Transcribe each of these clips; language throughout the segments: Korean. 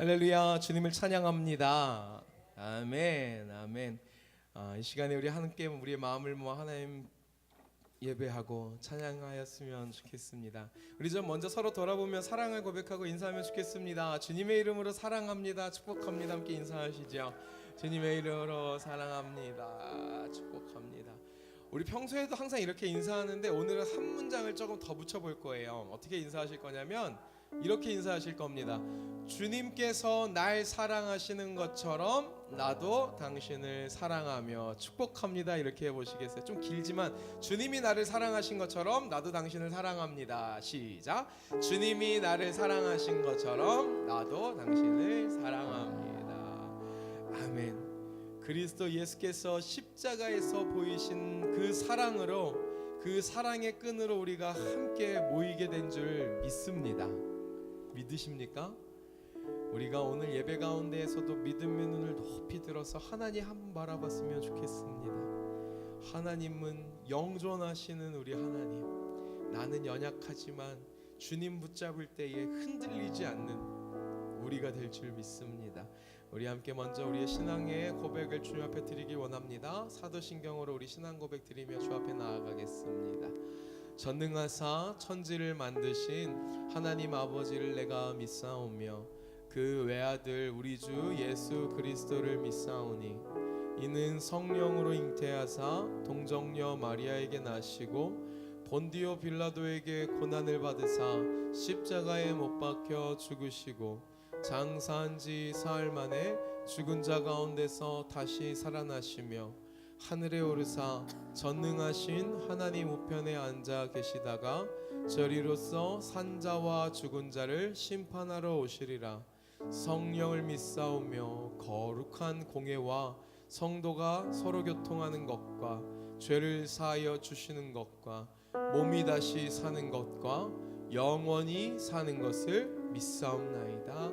할렐루야, 주님을 찬양합니다. 아멘, 아멘. 이 시간에 우리 함께 우리의 마음을 모아 하나님 예배하고 찬양하였으면 좋겠습니다. 우리 좀 먼저 서로 돌아보며 사랑을 고백하고 인사하면 좋겠습니다. 주님의 이름으로 사랑합니다, 축복합니다. 함께 인사하시죠. 주님의 이름으로 사랑합니다, 축복합니다. 우리 평소에도 항상 이렇게 인사하는데 오늘은 한 문장을 조금 더 붙여볼 거예요. 어떻게 인사하실 거냐면 이렇게 인사하실 겁니다. 주님께서 날 사랑하시는 것처럼 나도 당신을 사랑하며 축복합니다. 이렇게 해보시겠어요? 좀 길지만 주님이 나를 사랑하신 것처럼 나도 당신을 사랑합니다. 시작. 주님이 나를 사랑하신 것처럼 나도 당신을 사랑합니다. 아멘. 그리스도 예수께서 십자가에서 보이신 그 사랑으로, 그 사랑의 끈으로 우리가 함께 모이게 된 줄 믿습니다. 믿으십니까? 우리가 오늘 예배 가운데에서도 믿음의 눈을 높이 들어서 하나님 한번 바라봤으면 좋겠습니다. 하나님은 영존하시는 우리 하나님, 나는 연약하지만 주님 붙잡을 때에 흔들리지 않는 우리가 될 줄 믿습니다. 우리 함께 먼저 우리의 신앙의 고백을 주님 앞에 드리기 원합니다. 사도신경으로 우리 신앙 고백 드리며 주 앞에 나아가겠습니다. 전능하사 천지를 만드신 하나님 아버지를 내가 믿사오며 그 외아들 우리 주 예수 그리스도를 믿사오니 이는 성령으로 잉태하사 동정녀 마리아에게 나시고 본디오 빌라도에게 고난을 받으사 십자가에 못 박혀 죽으시고 장사한 지 사흘 만에 죽은 자 가운데서 다시 살아나시며 하늘에 오르사 전능하신 하나님 우편에 앉아 계시다가 저리로서 산자와 죽은 자를 심판하러 오시리라. 성령을 믿사오며 거룩한 공회와 성도가 서로 교통하는 것과 죄를 사하여 주시는 것과 몸이 다시 사는 것과 영원히 사는 것을 믿사옵나이다.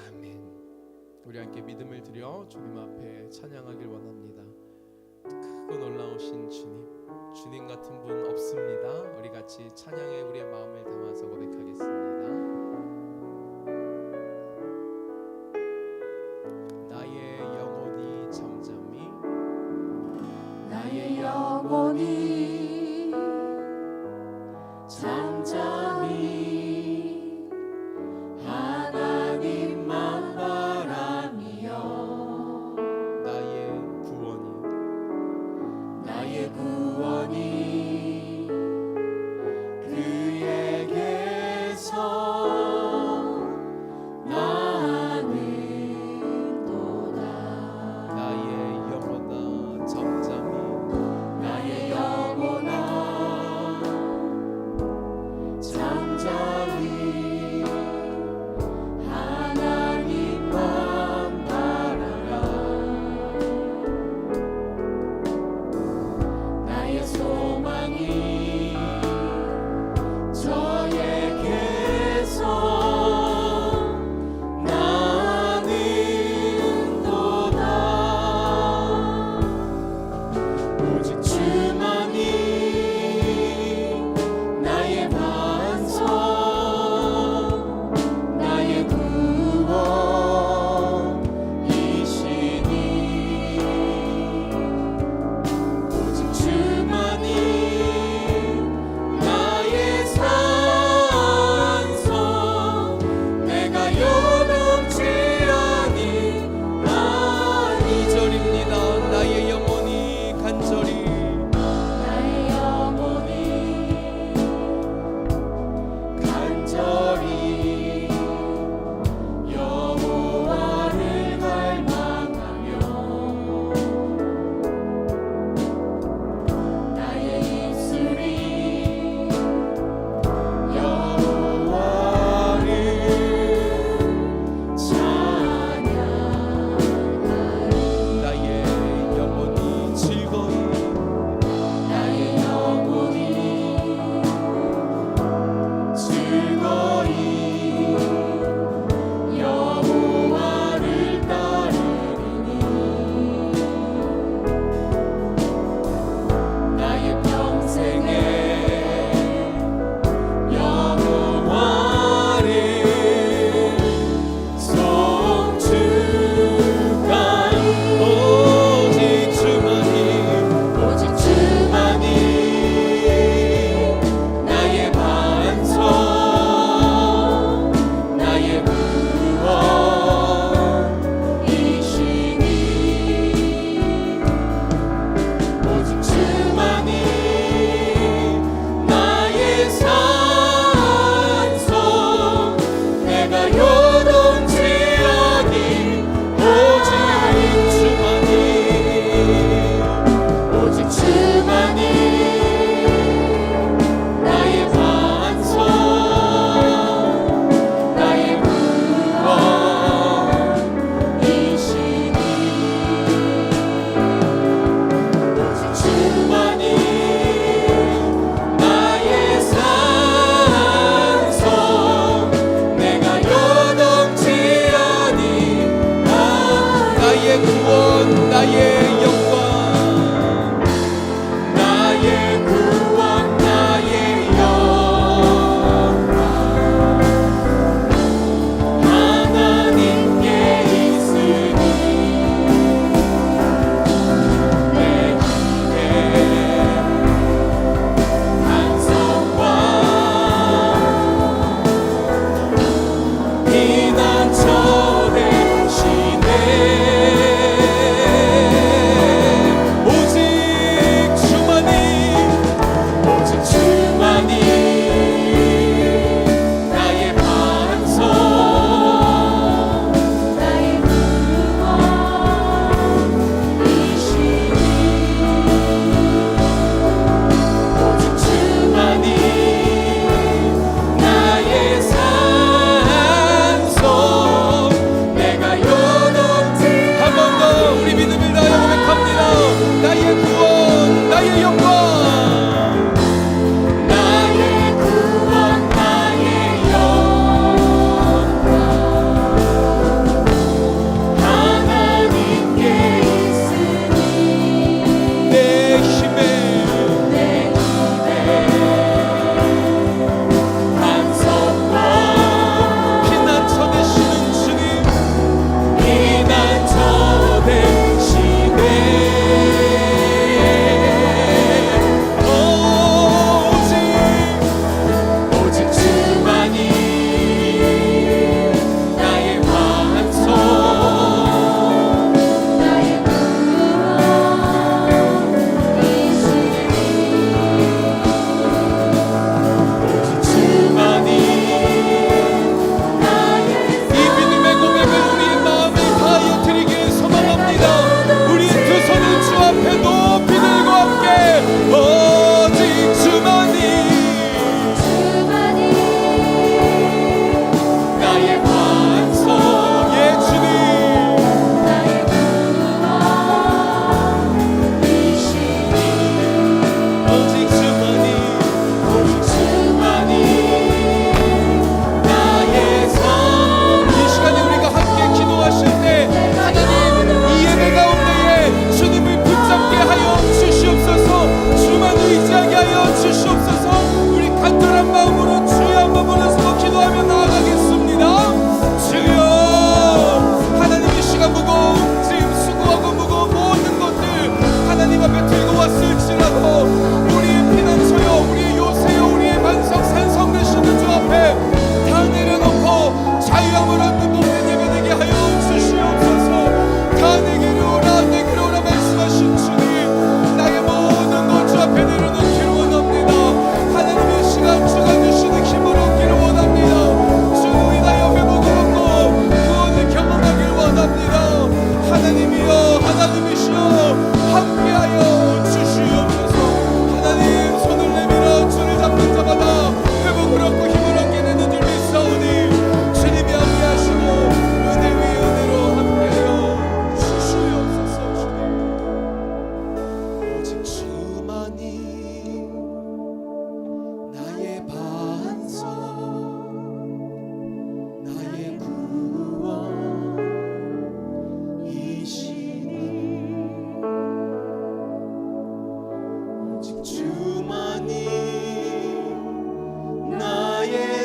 아멘. 우리 함께 믿음을 드려 주님 앞에 찬양하길 원합니다. 크고 놀라우신 주님 같은 분 없습니다. 우리 같이 찬양에 우리의 마음을 담아서 고백하겠습니다. 나의 영혼이 잠잠히, 나의 영혼이 잠잠히 하나님만 바라며 나의 구원이 그에게서 나는도다. 나의 영혼아 잠잠히, 나의 영혼아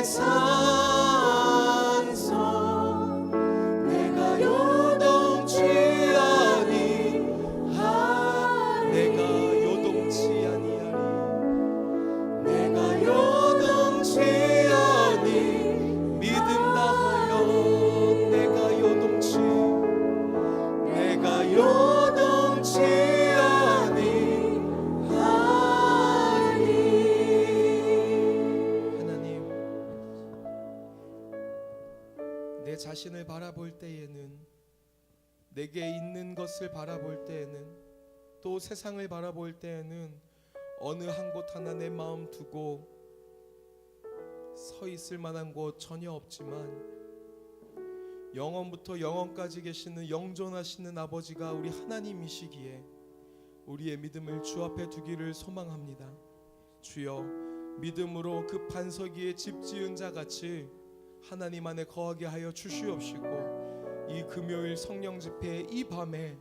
산성 내가 요동치 아니하리 내가 요동치 아니하리 내가 요동치 아니 믿음 다하여 내가 요동치 아니하리 하나님 내 자신을 바라볼 때에는 내게 있는 것을 바라볼 때에는 또 세상을 바라볼 때에는 어느 한 곳 하나 내 마음 두고 서 있을 만한 곳 전혀 없지만 영원부터 영원까지 계시는 영존하시는 아버지가 우리 하나님이시기에 우리의 믿음을 주 앞에 두기를 소망합니다. 주여 믿음으로 그 반석 위에 집 지은 자 같이 하나님 안에 거하게 하여 주시옵시고 이 금요일 성령 집회 이 밤에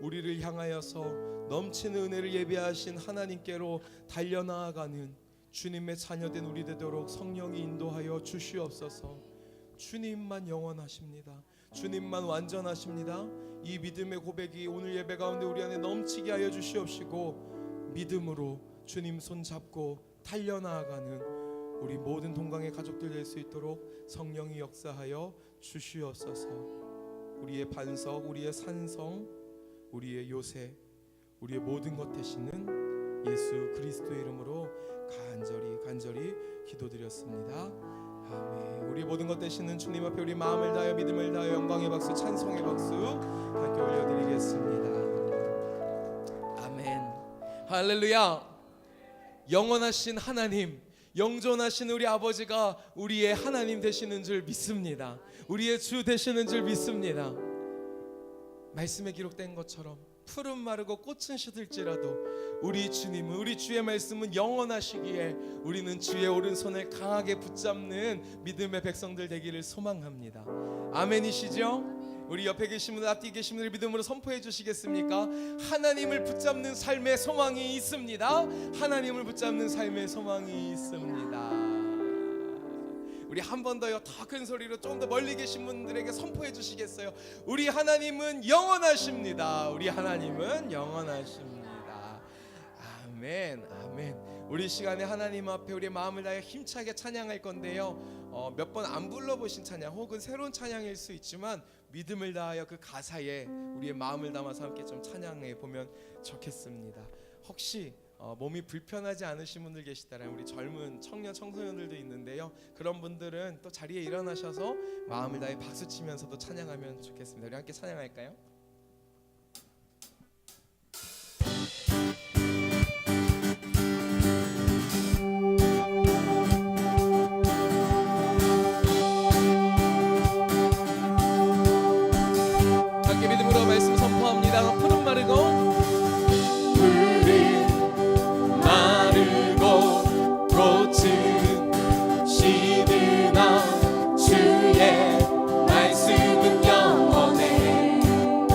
우리를 향하여서 넘치는 은혜를 예비하신 하나님께로 달려나아가는 주님의 자녀된 우리 되도록 성령이 인도하여 주시옵소서. 주님만 영원하십니다. 주님만 완전하십니다. 이 믿음의 고백이 오늘 예배 가운데 우리 안에 넘치게 하여 주시옵시고 믿음으로 주님 손잡고 달려나아가는 우리 모든 동강의 가족들 될 수 있도록 성령이 역사하여 주시옵소서. 우리의 반석, 우리의 산성, 우리의 요새, 우리의 모든 것 되시는 예수 그리스도의 이름으로 간절히 기도드렸습니다. 아멘. 우리 모든 것 되시는 주님 앞에 우리 마음을 다하여 믿음을 다하여 영광의 박수 찬송의 박수 함께 올려드리겠습니다. 아멘. 할렐루야. 영원하신 하나님, 영존하신 우리 아버지가 우리의 하나님 되시는 줄 믿습니다. 우리의 주 되시는 줄 믿습니다. 말씀에 기록된 것처럼 풀은 마르고 꽃은 시들지라도 우리 주님은, 우리 주의 말씀은 영원하시기에 우리는 주의 오른손을 강하게 붙잡는 믿음의 백성들 되기를 소망합니다. 아멘이시죠? 우리 옆에 계신 분들, 앞뒤 계신 분들 믿음으로 선포해 주시겠습니까? 하나님을 붙잡는 삶의 소망이 있습니다. 하나님을 붙잡는 삶의 소망이 있습니다. 우리 한 번 더요, 더 큰 소리로 좀 더 멀리 계신 분들에게 선포해 주시겠어요? 우리 하나님은 영원하십니다. 우리 하나님은 영원하십니다. 아멘, 아멘. 우리 시간에 하나님 앞에 우리 마음을 다해 힘차게 찬양할 건데요, 몇 번 안 불러보신 찬양 혹은 새로운 찬양일 수 있지만 믿음을 다하여 그 가사에 우리의 마음을 담아서 함께 좀 찬양해 보면 좋겠습니다. 혹시 몸이 불편하지 않으신 분들 계시다면 우리 젊은 청년 청소년들도 있는데요, 그런 분들은 또 자리에 일어나셔서 마음을 다해 박수 치면서도 찬양하면 좋겠습니다. 우리 함께 찬양할까요? 함께 믿음으로 말씀 선포합니다. 푸른 마르고 꽃은 시드나 주의 말씀은 영원해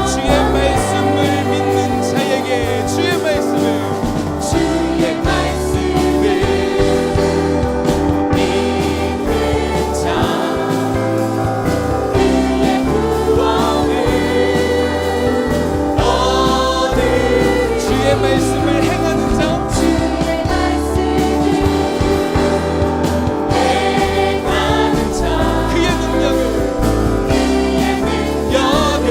주의 말씀을 믿는 자에게 주의 말씀을 믿는 자 그의 구원을 얻으리 주의 말씀을 행하는 자 주의 말씀을 행하는 자 그의 능력을 그의 능력을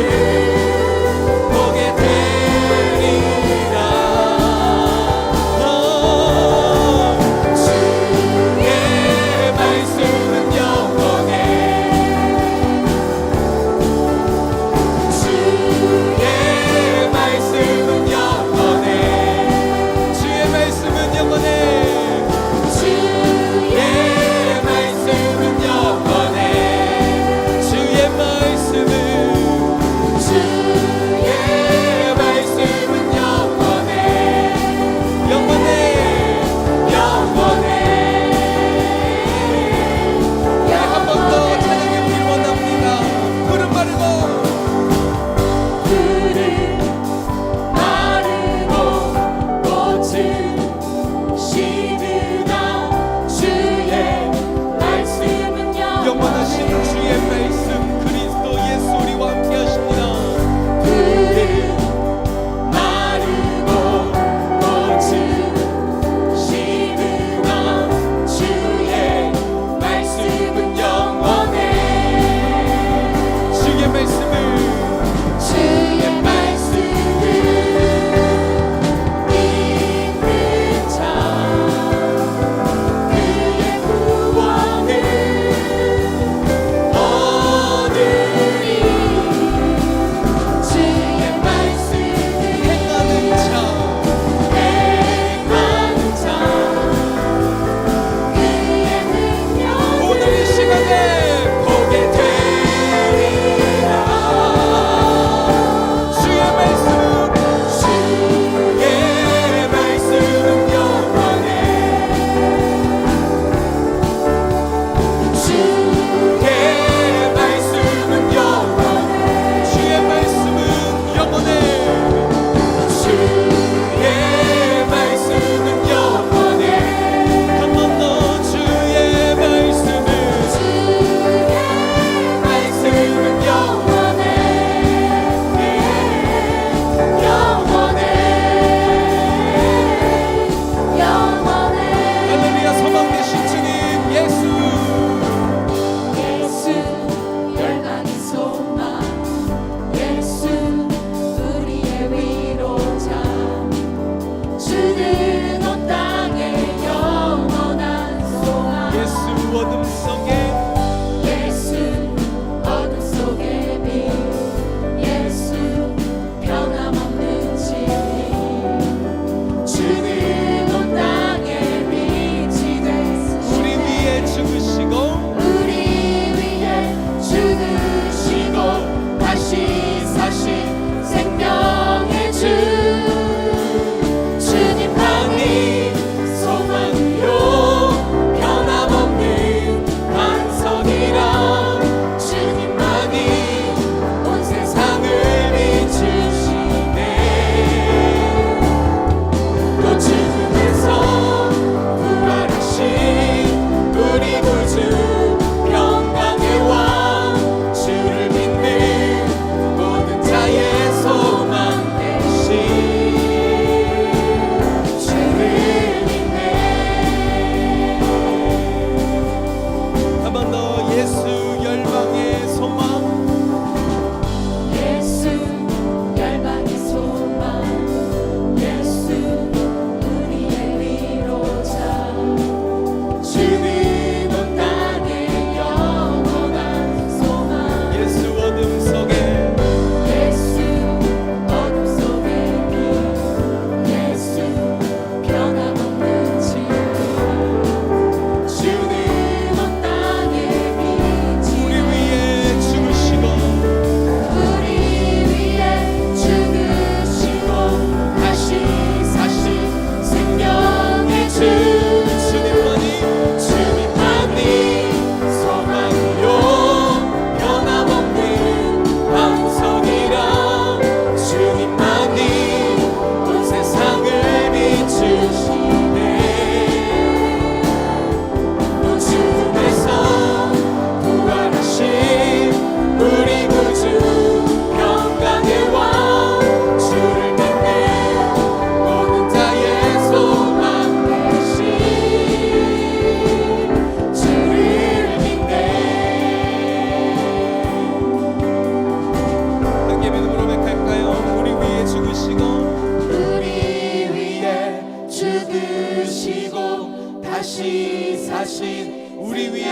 다시 사신 우리 위에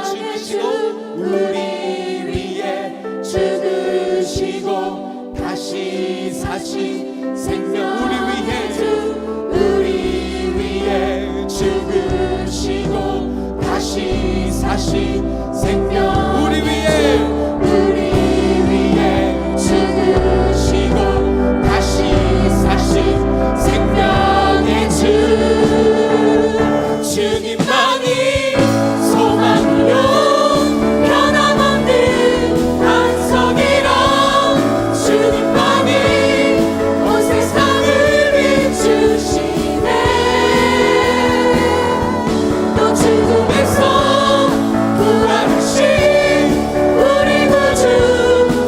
죽으시고 우리 위에 죽으시고 다시 사신 생명 우리 위에 죽으시고 다시 사신 생명 우리 위에 죽으시고 다시 사신 생명의 주님만이 소망이요 변함없는 반석이라 주님만이 온 세상을 비추시네 또 죽음에서 부활하신 우리 구주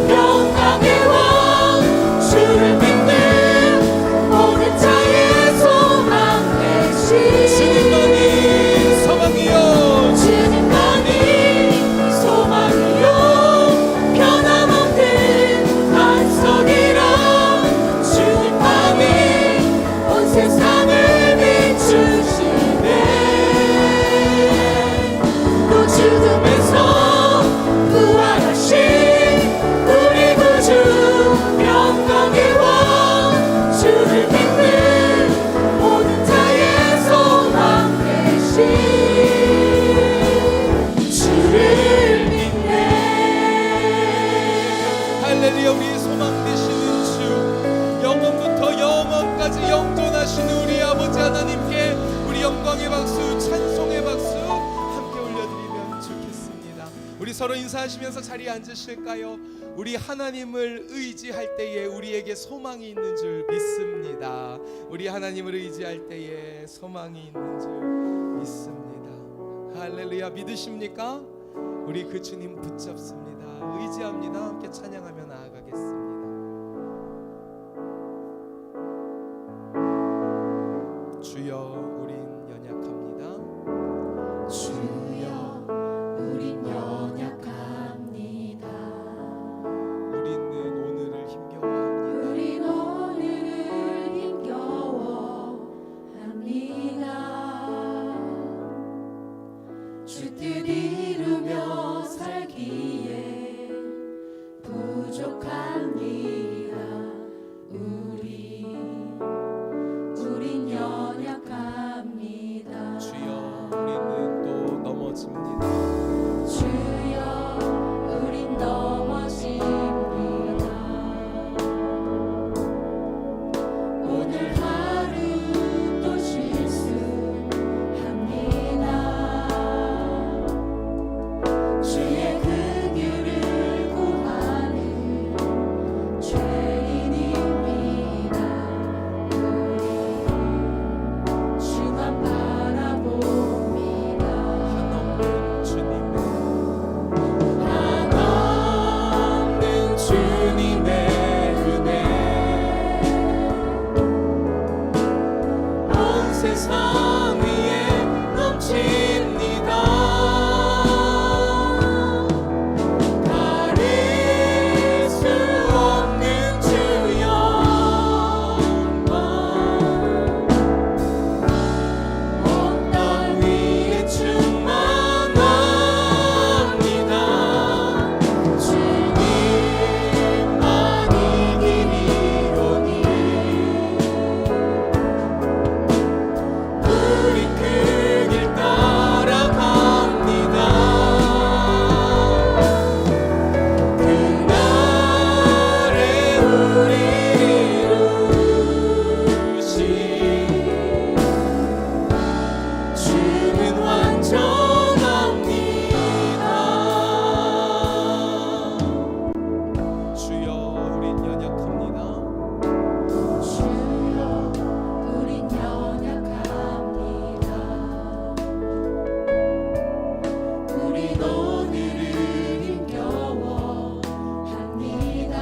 영광의 왕 주를 믿는 모든 자의 소망 되신 주님만이 소망이요 변함없는 반석이라 주님만이 온 세상을 비추시네 또 죽음에서 부활하신 우리 구주 영광의 왕 주를 믿는 모든 자의 소망 되신 주를 믿네 할렐루야 우리의 소망 되시는 주 영원부터 영원까지 영존하신 우리 아버지 하나님께 우리 영광의 박수 찬송의 박수 함께 올려드리면 좋겠습니다. 우리 서로 인사하시면서 자리에 앉으실까요? 우리 하나님을 의지할 때에 우리에게 소망이 있는 줄 믿습니다. 우리 하나님을 의지할 때에 소망이 있는 줄 믿습니다. 할렐루야 믿으십니까? 우리 그 주님 붙잡습니다. 의지합니다. 함께 찬양하며 나아가겠습니다. 주여 우린 연약합니다. 주여 우린 연약합니다 우리는 오늘을 힘겨워합니다. 우린 오늘을 힘겨워합니다 주 뜻 이루며 살기에 부족합니다 우린 연약합니다 주여 우리는 또 넘어집니다. 주여 우린 넘어집니다 오늘 하루 또 실수합니다 주의 긍휼을 구하는 죄인입니다 우리 주만 바라봅니다 한없는 주님의 은혜 온 세상 위에 넘칩니다. 가릴 수 없는 주 영광 온 땅 위에 충만합니다. 주님만이 길이오니 우리 그 길 따라갑니다. 그날에 우리 이루신 주는 완전합니다. 주여 우린 연약합니다. 주여 우린 연약합니다 우린 오늘을 힘겨워합니다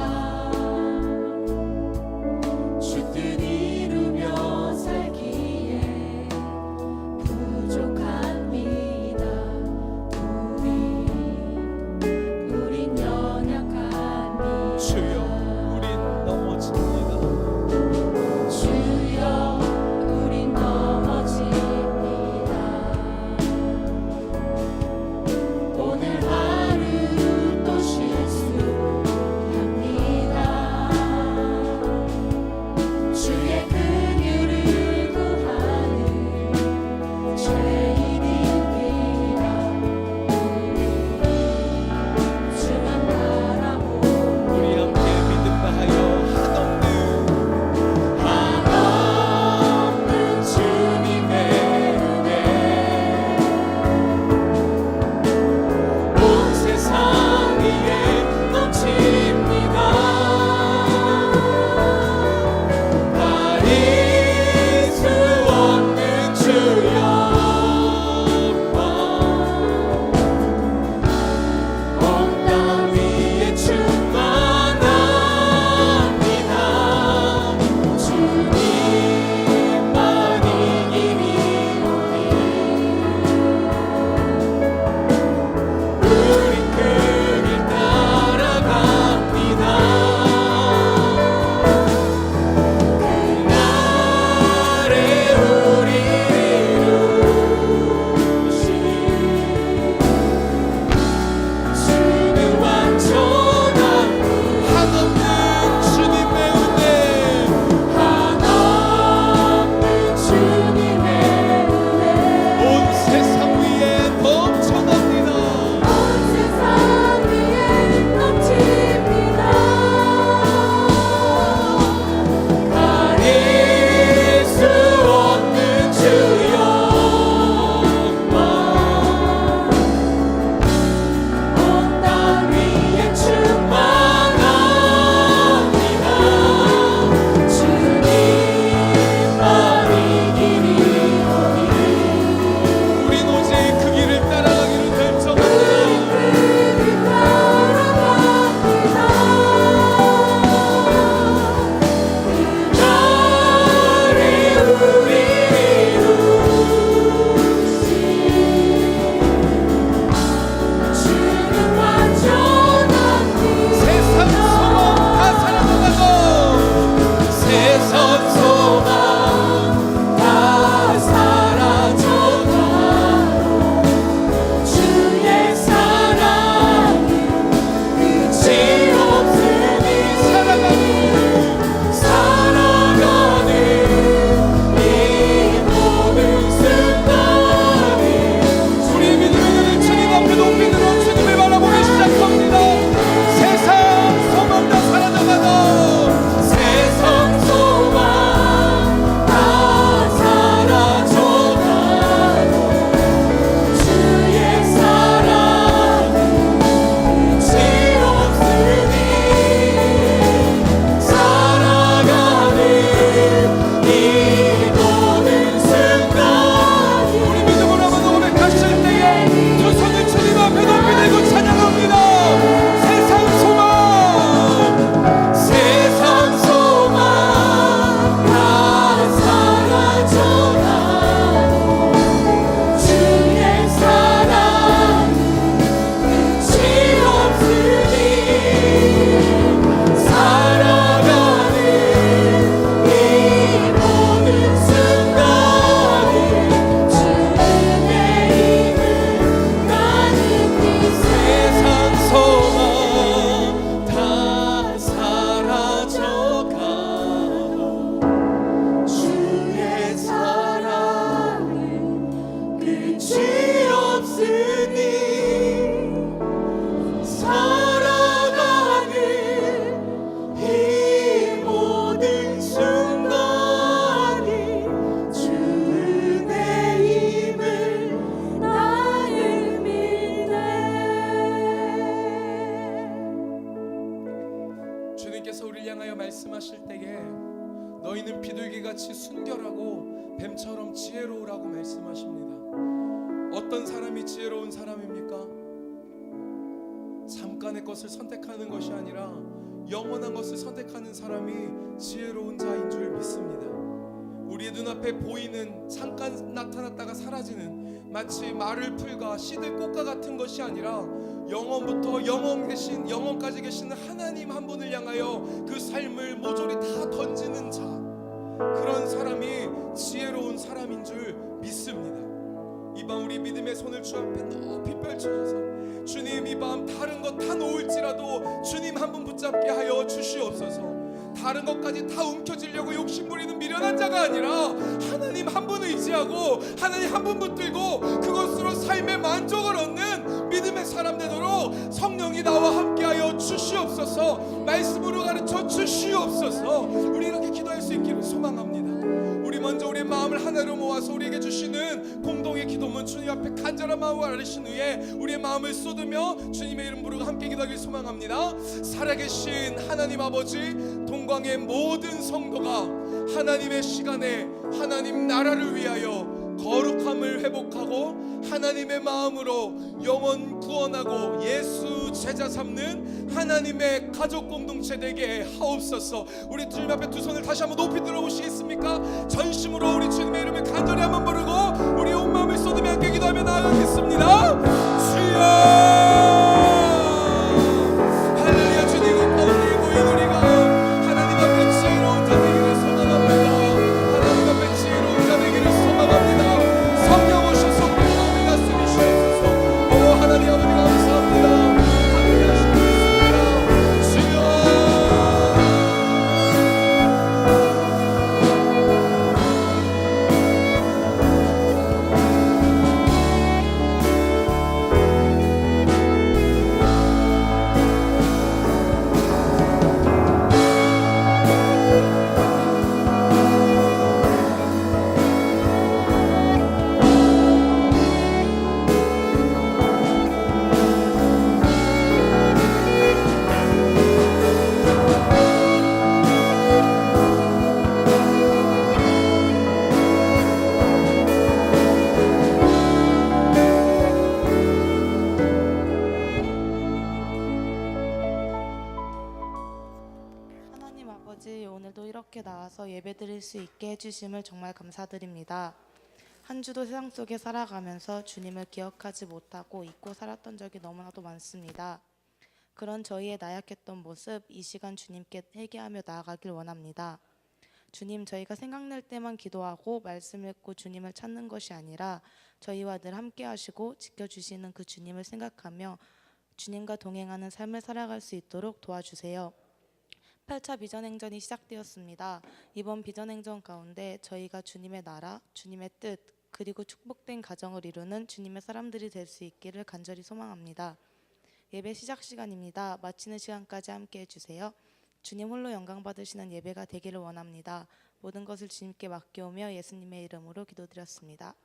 하나님께서 우리를 향하여 말씀하실 때에 너희는 비둘기같이 순결하고 뱀처럼 지혜로우라고 말씀하십니다. 어떤 사람이 지혜로운 사람입니까? 잠깐의 것을 선택하는 것이 아니라 영원한 것을 선택하는 사람이 지혜로운 자인 줄 믿습니다. 우리의 눈앞에 보이는 잠깐 나타났다가 사라지는 마치 마를 풀과 씨들 꽃과 같은 것이 아니라 영원부터 영원까지 계시는 하나님 한 분을 향하여 그 삶을 모조리 다 던지는 자, 그런 사람이 지혜로운 사람인 줄 믿습니다. 이 밤 우리 믿음의 손을 주 앞에 높이 펼쳐줘서 주님, 이 밤 다른 것 다 놓을지라도 주님 한 분 붙잡게 하여 주시옵소서. 다른 것까지 다 움켜쥐려고 욕심부리는 미련한 자가 아니라 하나님 한 분 의지하고 하나님 한 분 붙들고 그것으로 삶의 만족을 얻는 믿음의 사람 되도록 성령이 나와 함께하여 주시옵소서. 말씀으로 가르쳐 주시옵소서. 우리 이렇게 기도할 수 있기를 소망합니다. 우리 먼저 우리의 마음을 하나로 모아서 우리에게 주시는 공동의 기도문 주님 앞에 간절한 마음을 아르신 후에 우리의 마음을 쏟으며 주님의 이름 부르고 함께 기도하길 소망합니다. 살아계신 하나님 아버지, 동광의 모든 성도가 하나님의 시간에 하나님 나라를 위하여 거룩함을 회복하고 하나님의 마음으로 영원 구원하고 예수 제자 삼는 하나님의 가족 공동체 되게 하옵소서. 우리 주님 앞에 두 손을 다시 한번 높이 들어보시겠습니까? 전심으로 우리 주님의 이름을 간절히 한번 부르고 우리 온 마음을 쏟으며 함께 기도하며 나아가겠습니다. 주여, 할렐루야. 주님 가운데 모인 우리가 하나님 앞에 지혜로운 자 되기를 소망합니다. 하나님 앞에 지혜로운 자 되기를 소망합니다. 성령 오셔서 우리 마음을 다스리 주옵소서. 오 하나님 아버지 감사합니다. 함께 하시고 있습니다. 주여. 하나님 아버지, 오늘도 이렇게 나와서 예배드릴 수 있게 해주심을 정말 감사드립니다. 한 주도 세상 속에 살아가면서 주님을 기억하지 못하고 잊고 살았던 적이 너무나도 많습니다. 그런 저희의 나약했던 모습, 이 시간 주님께 회개하며 나아가길 원합니다. 주님, 저희가 생각날 때만 기도하고 말씀 읽고 주님을 찾는 것이 아니라 저희와 늘 함께 하시고 지켜주시는 그 주님을 생각하며 주님과 동행하는 삶을 살아갈 수 있도록 도와주세요. 8차 비전행전이 시작되었습니다. 이번 비전행전 가운데 저희가 주님의 나라, 주님의 뜻, 그리고 축복된 가정을 이루는 주님의 사람들이 될 수 있기를 간절히 소망합니다. 예배 시작 시간입니다. 마치는 시간까지 함께 해주세요. 주님 홀로 영광 받으시는 예배가 되기를 원합니다. 모든 것을 주님께 맡겨오며 예수님의 이름으로 기도드렸습니다.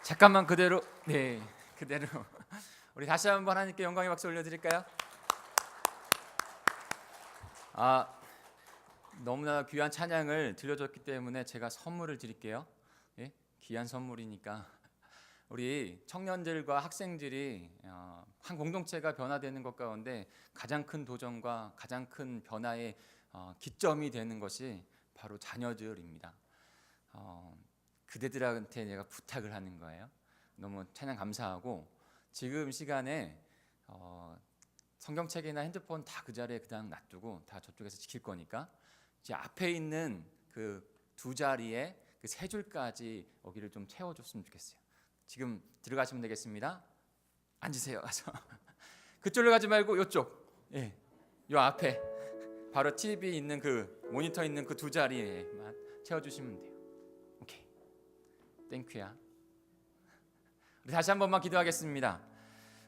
잠깐만 그대로 그대로 우리 다시 한번 하나님께 영광의 박수 올려드릴까요? 너무나 귀한 찬양을 들려줬기 때문에 제가 선물을 드릴게요. 예? 귀한 선물이니까 우리 청년들과 학생들이 한 공동체가 변화되는 것 가운데 가장 큰 도전과 가장 큰 변화의 기점이 되는 것이 바로 자녀들입니다. 그대들한테 내가 부탁을 하는 거예요. 너무 찬양 감사하고 지금 시간에 성경책이나 핸드폰 다 그 자리에 그냥 놔두고 다 저쪽에서 지킬 거니까 이제 앞에 있는 그 두 자리에 그 세 줄까지 여기를 좀 채워줬으면 좋겠어요. 지금 들어가시면 되겠습니다. 앉으세요. 가서 그쪽으로 가지 말고 이쪽, 요 앞에 바로 TV 있는 그 모니터 있는 그 두 자리에만 채워주시면 돼요. 오케이, 땡큐야. 우리 다시 한 번만 기도하겠습니다.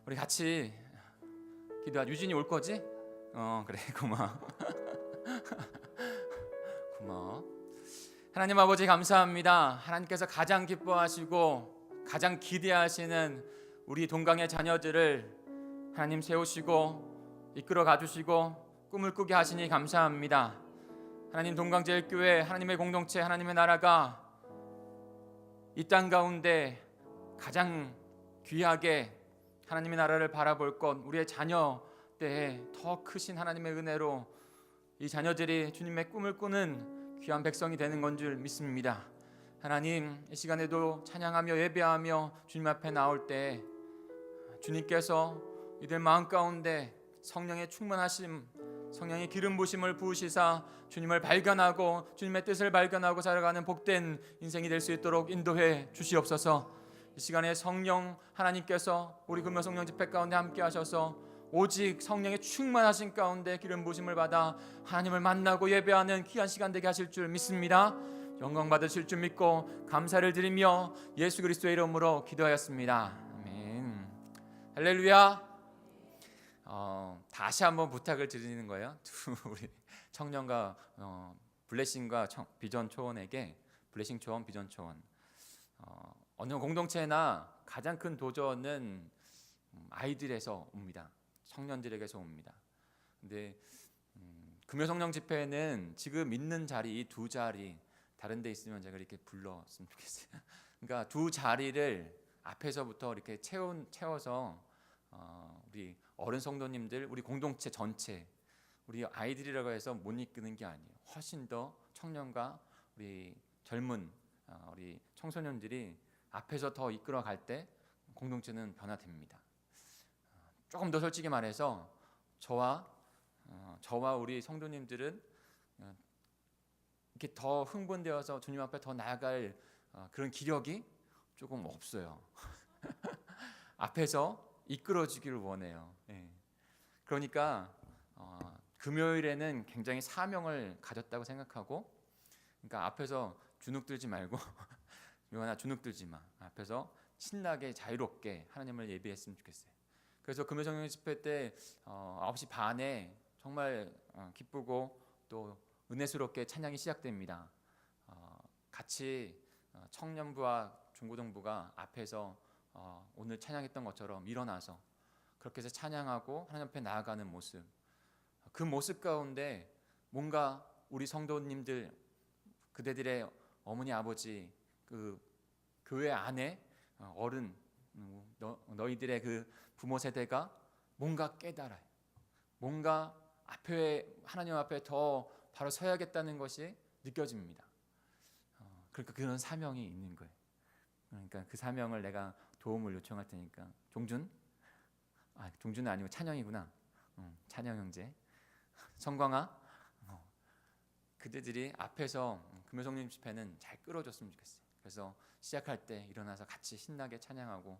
우리 같이 기도하. 유진이 올 거지? 그래, 고마워. 고마워. 하나님 아버지 감사합니다. 하나님께서 가장 기뻐하시고 가장 기대하시는 우리 동강의 자녀들을 하나님 세우시고 이끌어 가주시고 꿈을 꾸게 하시니 감사합니다. 하나님 동강제일교회 하나님의 공동체 하나님의 나라가 이 땅 가운데 가장 귀하게 하나님의 나라를 바라볼 것, 우리의 자녀 때에 더 크신 하나님의 은혜로 이 자녀들이 주님의 꿈을 꾸는 귀한 백성이 되는 건 줄 믿습니다. 하나님, 이 시간에도 찬양하며 예배하며 주님 앞에 나올 때 주님께서 이들 마음 가운데 성령의 충만하심, 성령의 기름 부심을 부으시사 주님을 발견하고 주님의 뜻을 발견하고 살아가는 복된 인생이 될 수 있도록 인도해 주시옵소서. 이 시간에 성령 하나님께서 우리 금요성령 집회 가운데 함께 하셔서 오직 성령의 충만하신 가운데 기름 부심을 받아 하나님을 만나고 예배하는 귀한 시간 되게 하실 줄 믿습니다. 영광 받으실 줄 믿고 감사를 드리며 예수 그리스도의 이름으로 기도하였습니다. 아멘. 할렐루야. 다시 한번 부탁을 드리는 거예요. 우리 청년과 블레싱과 비전 초원에게 블레싱 초원, 비전 초원. 어느 공동체나 가장 큰 도전은 아이들에서 옵니다. 청년들에게서 옵니다. 근데 금요성령 집회는 지금 있는 자리, 이 두 자리 다른 데 있으면 제가 이렇게 불렀으면 좋겠어요. 그러니까 두 자리를 앞에서부터 이렇게 채워서 우리 어른 성도님들, 우리 공동체 전체, 우리 아이들이라고 해서 못 이끄는 게 아니에요. 훨씬 더 청년과 우리 젊은 우리 청소년들이 앞에서 더 이끌어갈 때 공동체는 변화됩니다. 조금 더 솔직히 말해서 저와 우리 성도님들은 이렇게 더 흥분되어서 주님 앞에 더 나아갈 그런 기력이 조금 없어요. 앞에서 이끌어주기를 원해요. 그러니까 금요일에는 굉장히 사명을 가졌다고 생각하고, 그러니까 앞에서 주눅들지 말고 요한아 주눅들지 마. 앞에서 신나게 자유롭게 하나님을 예배했으면 좋겠어요. 그래서 금요성령 집회 때 9시 반에 정말 기쁘고 또 은혜스럽게 찬양이 시작됩니다. 같이 청년부와 중고등부가 앞에서 오늘 찬양했던 것처럼 일어나서 그렇게 해서 찬양하고 하나님 앞에 나아가는 모습, 그 모습 가운데 뭔가 우리 성도님들, 그대들의 어머니 아버지, 그 교회 안에 어른, 너희들의 그 부모 세대가 뭔가 깨달아요. 뭔가 하나님 앞에 더 바로 서야겠다는 것이 느껴집니다. 그러니까 그런 사명이 있는 거예요. 그러니까 그 사명을 내가 도움을 요청할 테니까 종준은 아니고 찬영이구나. 찬영 형제, 성광아, 그대들이 앞에서 금요성령 집회는 잘 끌어줬으면 좋겠어요. 그래서 시작할 때 일어나서 같이 신나게 찬양하고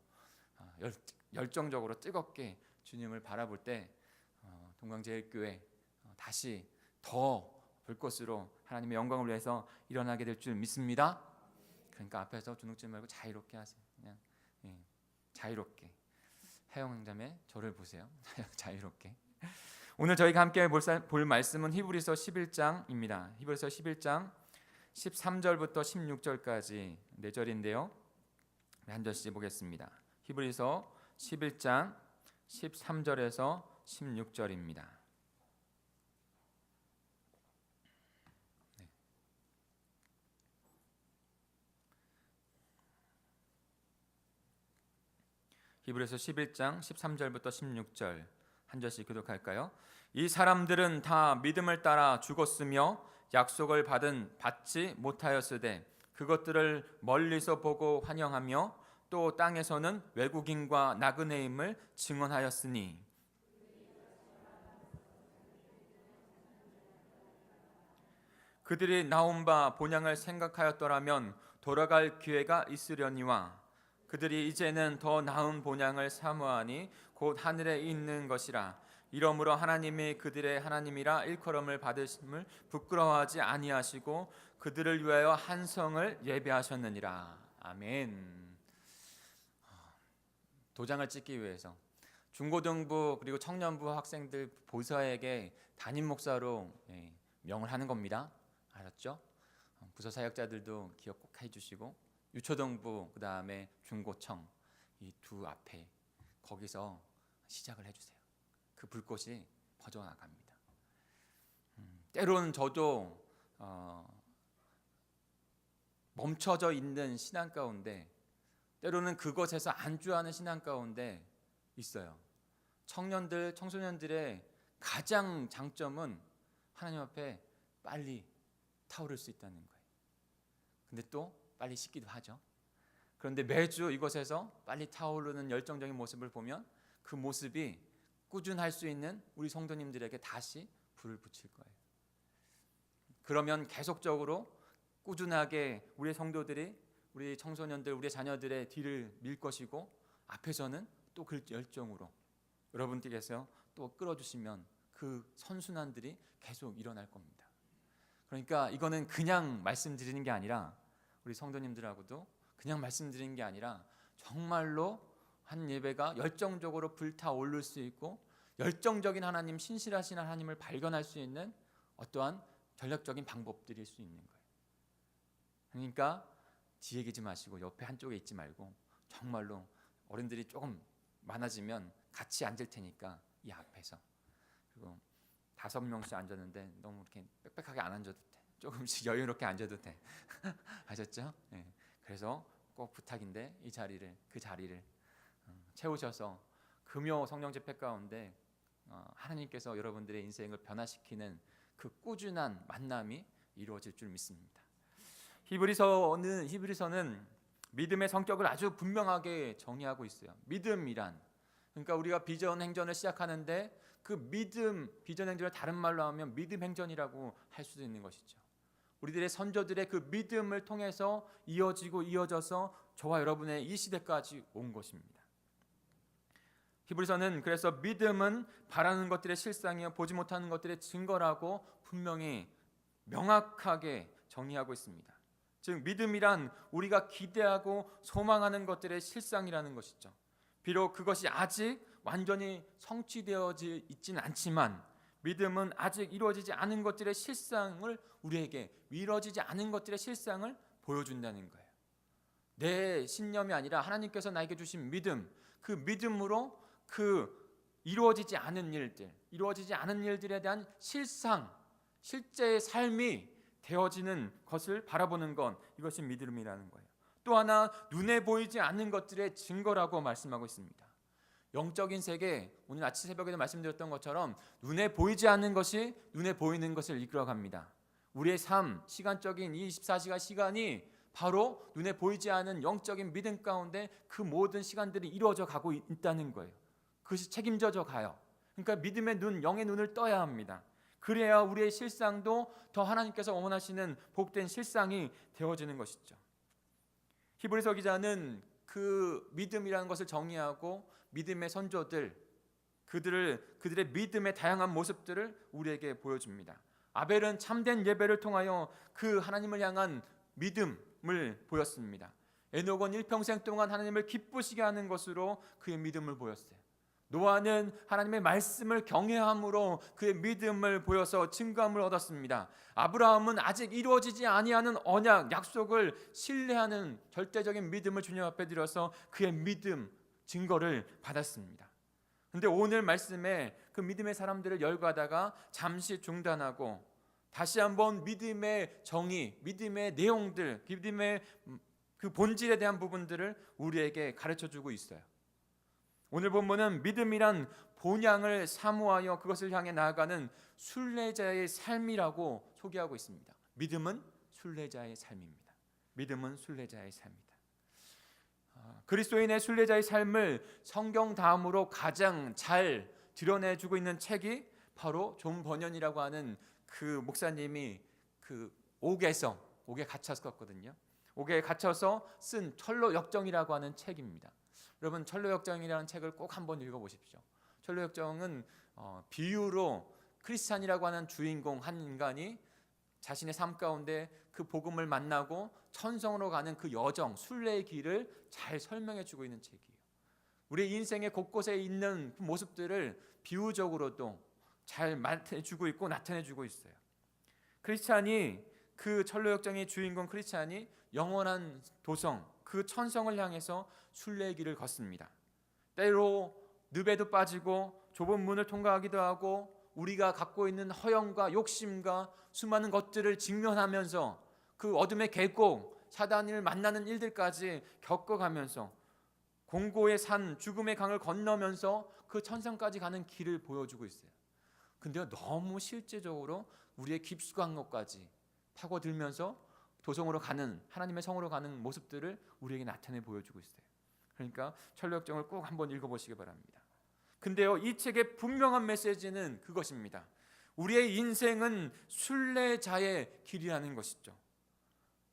열정적으로 뜨겁게 주님을 바라볼 때 동강제일교회 다시 더 불꽃으로 하나님의 영광을 위해서 일어나게 될 줄 믿습니다. 그러니까 앞에서 주눅지 말고 자유롭게 하세요. 그냥 자유롭게. 혜영 형제의 저를 보세요. 자유롭게. 오늘 저희가 함께 볼 말씀은 히브리서 11장입니다. 히브리서 11장 13절부터 16절까지 4절인데요. 한 절씩 보겠습니다. 히브리서 11장 13절에서 16절입니다. 히브리서 11장 13절부터 16절 한 절씩 교독할까요? 이 사람들은 다 믿음을 따라 죽었으며 약속을 받지 못하였으되 그것들을 멀리서 보고 환영하며 또 땅에서는 외국인과 나그네임을 증언하였으니 그들이 나온 바 본향을 생각하였더라면 돌아갈 기회가 있으려니와 그들이 이제는 더 나은 본향을 사모하니 곧 하늘에 있는 것이라. 이러므로 하나님이 그들의 하나님이라 일컬음을 받으심을 부끄러워하지 아니하시고 그들을 위하여 한 성을 예배하셨느니라. 아멘. 도장을 찍기 위해서 중고등부 그리고 청년부 학생들 보서에게 담임 목사로 명을 하는 겁니다. 알았죠? 부서 사역자들도 기억 꼭 해주시고 유초등부 그 다음에 중고청 이 두 앞에 거기서 시작을 해주세요. 그 불꽃이 퍼져나갑니다. 때로는 저도 멈춰져 있는 신앙 가운데 때로는 그것에서 안주하는 신앙 가운데 있어요. 청소년들의 가장 장점은 하나님 앞에 빨리 타오를 수 있다는 거예요. 근데 또 빨리 식기도 하죠. 그런데 매주 이곳에서 빨리 타오르는 열정적인 모습을 보면 그 모습이 꾸준할 수 있는 우리 성도님들에게 다시 불을 붙일 거예요. 그러면 계속적으로 꾸준하게 우리 성도들이 우리 청소년들, 우리 자녀들의 뒤를 밀 것이고 앞에서는 또 그 열정으로 여러분께서 또 끌어주시면 그 선순환들이 계속 일어날 겁니다. 그러니까 이거는 그냥 말씀드리는 게 아니라 우리 성도님들하고도 그냥 말씀드리는 게 아니라 정말로 한 예배가 열정적으로 불타오를 수 있고 열정적인 하나님, 신실하신 하나님을 발견할 수 있는 어떠한 전략적인 방법들일 수 있는 거예요. 그러니까 뒤에 계지 마시고 옆에 한쪽에 있지 말고 정말로 어른들이 조금 많아지면 같이 앉을 테니까 이 앞에서 그리고 5명씩 앉았는데 너무 이렇게 빽빽하게 안 앉아도 돼. 조금씩 여유롭게 앉아도 돼. 아셨죠? 네. 그래서 꼭 부탁인데 그 자리를 채우셔서 금요 성령 집회 가운데 하나님께서 여러분들의 인생을 변화시키는 그 꾸준한 만남이 이루어질 줄 믿습니다. 히브리서는 믿음의 성격을 아주 분명하게 정의하고 있어요. 믿음이란 그러니까 우리가 비전 행전을 시작하는데 그 믿음 비전 행전을 다른 말로 하면 믿음 행전이라고 할 수도 있는 것이죠. 우리들의 선조들의 그 믿음을 통해서 이어져서 저와 여러분의 이 시대까지 온 것입니다. 히브리서는 그래서 믿음은 바라는 것들의 실상이요 보지 못하는 것들의 증거라고 분명히 명확하게 정의하고 있습니다. 즉 믿음이란 우리가 기대하고 소망하는 것들의 실상이라는 것이죠. 비록 그것이 아직 완전히 성취되어지 있지는 않지만 믿음은 아직 이루어지지 않은 것들의 실상을 우리에게 이루어지지 않은 것들의 실상을 보여준다는 거예요. 내 신념이 아니라 하나님께서 나에게 주신 믿음, 그 믿음으로 그 이루어지지 않은 일들, 이루어지지 않은 일들에 대한 실제의 삶이 되어지는 것을 바라보는 건 이것이 믿음이라는 거예요. 또 하나 눈에 보이지 않는 것들의 증거라고 말씀하고 있습니다. 영적인 세계, 오늘 아침 새벽에도 말씀드렸던 것처럼 눈에 보이지 않는 것이 눈에 보이는 것을 이끌어갑니다. 우리의 삶, 시간적인 24시간 시간이 바로 눈에 보이지 않은 영적인 믿음 가운데 그 모든 시간들이 이루어져 가고 있다는 거예요. 그것이 책임져져 가요. 그러니까 믿음의 눈, 영의 눈을 떠야 합니다. 그래야 우리의 실상도 더 하나님께서 원하시는 복된 실상이 되어지는 것이죠. 히브리서 기자는 그 믿음이라는 것을 정의하고 믿음의 선조들, 그들의 믿음의 다양한 모습들을 우리에게 보여줍니다. 아벨은 참된 예배를 통하여 그 하나님을 향한 믿음을 보였습니다. 에녹은 일평생 동안 하나님을 기쁘시게 하는 것으로 그의 믿음을 보였어요. 노아는 하나님의 말씀을 경외함으로 그의 믿음을 보여서 증거함을 얻었습니다. 아브라함은 아직 이루어지지 아니하는 언약, 약속을 신뢰하는 절대적인 믿음을 주님 앞에 드려서 그의 믿음 증거를 받았습니다. 그런데 오늘 말씀에 그 믿음의 사람들을 열거하다가 잠시 중단하고 다시 한번 믿음의 정의, 믿음의 내용들, 믿음의 그 본질에 대한 부분들을 우리에게 가르쳐주고 있어요. 오늘 본문은 믿음이란 본향을 사모하여 그것을 향해 나아가는 순례자의 삶이라고 소개하고 있습니다. 믿음은 순례자의 삶입니다. 믿음은 순례자의 삶이다. 그리스도인의 순례자의 삶을 성경 다음으로 가장 잘 드러내주고 있는 책이 바로 존 버년이라고 하는 그 목사님이 그 옥에 갇혔었거든요. 옥에 갇혀서 쓴 철로역정이라고 하는 책입니다. 여러분, 철로역정이라는 책을 꼭 한번 읽어보십시오. 철로역정은 비유로 크리스찬이라고 하는 주인공 한 인간이 자신의 삶 가운데 그 복음을 만나고 천성으로 가는 그 여정, 순례의 길을 잘 설명해주고 있는 책이에요. 우리 인생의 곳곳에 있는 그 모습들을 비유적으로도 잘 말해주고 있고 나타내주고 있어요. 크리스찬이, 그 철로역정의 주인공 크리스찬이 영원한 도성, 그 천성을 향해서 순례의 길을 걷습니다. 때로 늪에도 빠지고 좁은 문을 통과하기도 하고 우리가 갖고 있는 허영과 욕심과 수많은 것들을 직면하면서 그 어둠의 계곡, 사단을 만나는 일들까지 겪어가면서 공고의 산, 죽음의 강을 건너면서 그 천성까지 가는 길을 보여주고 있어요. 근데 너무 실제적으로 우리의 깊숙한 것까지 파고들면서 도성으로 가는, 하나님의 성으로 가는 모습들을 우리에게 나타내 보여주고 있어요. 그러니까 철로역정을 꼭 한번 읽어보시기 바랍니다. 근데요, 이 책의 분명한 메시지는 그것입니다. 우리의 인생은 순례자의 길이라는 것이죠.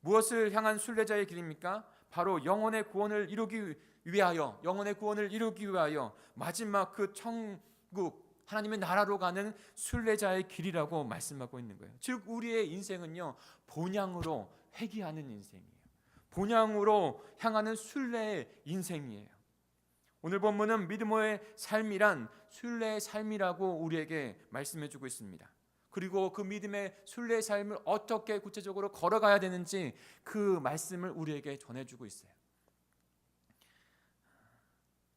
무엇을 향한 순례자의 길입니까? 바로 영혼의 구원을 이루기 위하여, 영혼의 구원을 이루기 위하여 마지막 그 천국, 하나님의 나라로 가는 순례자의 길이라고 말씀하고 있는 거예요. 즉 우리의 인생은요, 본향으로 회귀하는 인생이에요. 본향으로 향하는 순례의 인생이에요. 오늘 본문은 믿음의 삶이란 순례의 삶이라고 우리에게 말씀해주고 있습니다. 그리고 그 믿음의 순례의 삶을 어떻게 구체적으로 걸어가야 되는지 그 말씀을 우리에게 전해주고 있어요.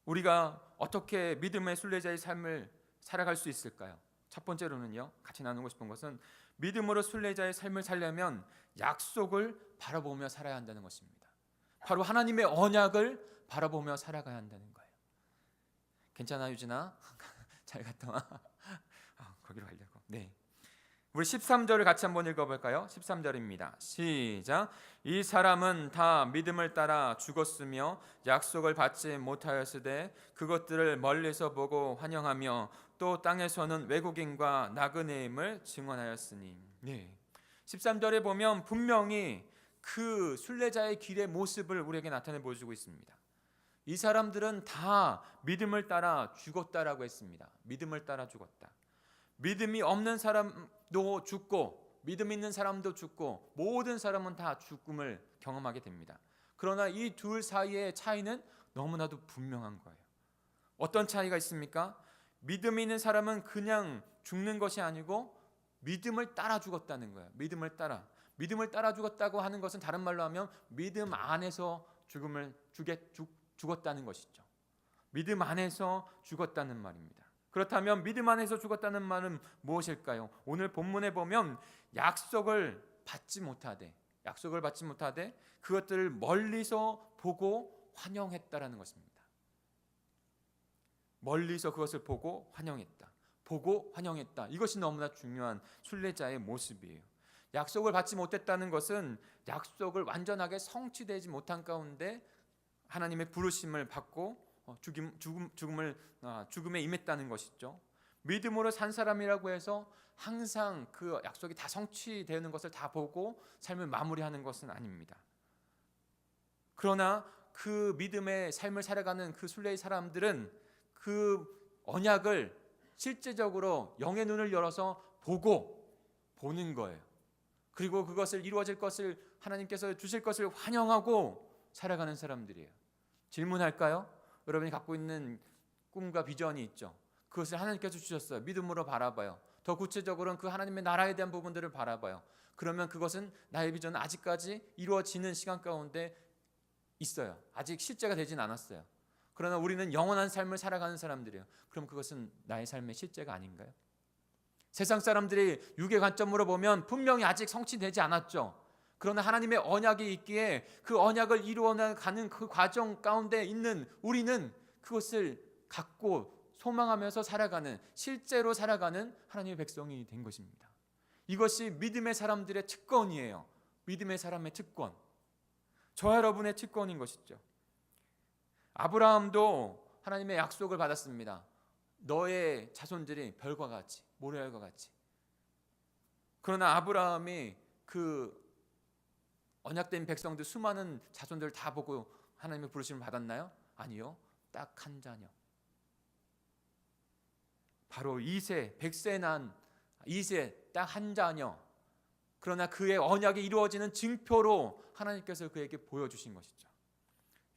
우리가 어떻게 믿음의 순례자의 삶을 살아갈 수 있을까요? 첫 번째로는요, 같이 나누고 싶은 것은 믿음으로 순례자의 삶을 살려면 약속을 바라보며 살아야 한다는 것입니다. 바로 하나님의 언약을 바라보며 살아가야 한다는 거예요. 괜찮아, 유진아? 잘 갔다 와. 거기로 가려고. 네. 우리 13절을 같이 한번 읽어볼까요? 13절입니다. 시작. 이 사람은 다 믿음을 따라 죽었으며 약속을 받지 못하였으되 그것들을 멀리서 보고 환영하며 또 땅에서는 외국인과 나그네임을 증언하였으니. 네. 13절에 보면 분명히 그 순례자의 길의 모습을 우리에게 나타내 보여주고 있습니다. 이 사람들은 다 믿음을 따라 죽었다라고 했습니다. 믿음을 따라 죽었다. 믿음이 없는 사람도 죽고 믿음 있는 사람도 죽고 모든 사람은 다 죽음을 경험하게 됩니다. 그러나 이 둘 사이의 차이는 너무나도 분명한 거예요. 어떤 차이가 있습니까? 믿음 있는 사람은 그냥 죽는 것이 아니고 믿음을 따라 죽었다는 거예요. 믿음을 따라 죽었다고 하는 것은 다른 말로 하면 믿음 안에서 죽었다는 것이죠. 믿음 안에서 죽었다는 말입니다. 그렇다면 믿음 안에서 죽었다는 말은 무엇일까요? 오늘 본문에 보면 약속을 받지 못하되 그것들을 멀리서 보고 환영했다라는 것입니다. 멀리서 그것을 보고 환영했다. 이것이 너무나 중요한 순례자의 모습이에요. 약속을 받지 못했다는 것은 약속을 완전하게 성취되지 못한 가운데 하나님의 부르심을 받고 죽음에 임했다는 것이죠. 믿음으로 산 사람이라고 해서 항상 그 약속이 다 성취되는 것을 다 보고 삶을 마무리하는 것은 아닙니다. 그러나 그 믿음의 삶을 살아가는 그 순례의 사람들은 그 언약을 실제적으로 영의 눈을 열어서 보는 거예요. 그리고 그것을 이루어질 것을 하나님께서 주실 것을 환영하고 살아가는 사람들이에요. 질문할까요? 여러분이 갖고 있는 꿈과 비전이 있죠. 그것을 하나님께서 주셨어요. 믿음으로 바라봐요. 더 구체적으로는 그 하나님의 나라에 대한 부분들을 바라봐요. 그러면 그것은 나의 비전은 아직까지 이루어지는 시간 가운데 있어요. 아직 실제가 되진 않았어요. 그러나 우리는 영원한 삶을 살아가는 사람들이에요. 그럼 그것은 나의 삶의 실제가 아닌가요? 세상 사람들이 육의 관점으로 보면 분명히 아직 성취되지 않았죠. 그러나 하나님의 언약이 있기에 그 언약을 이루어가는 그 과정 가운데 있는 우리는 그것을 갖고 소망하면서 살아가는, 실제로 살아가는 하나님의 백성이 된 것입니다. 이것이 믿음의 사람들의 특권이에요. 믿음의 사람의 특권, 저와 여러분의 특권인 것이죠. 아브라함도 하나님의 약속을 받았습니다. 너의 자손들이 별과 같이, 모래알과 같이. 그러나 아브라함이 그 언약된 백성들 수많은 자손들 다 보고 하나님의 부르심을 받았나요? 아니요. 딱 한 자녀. 바로 2세, 100세 난 2세 딱 한 자녀. 그러나 그의 언약이 이루어지는 증표로 하나님께서 그에게 보여주신 것이죠.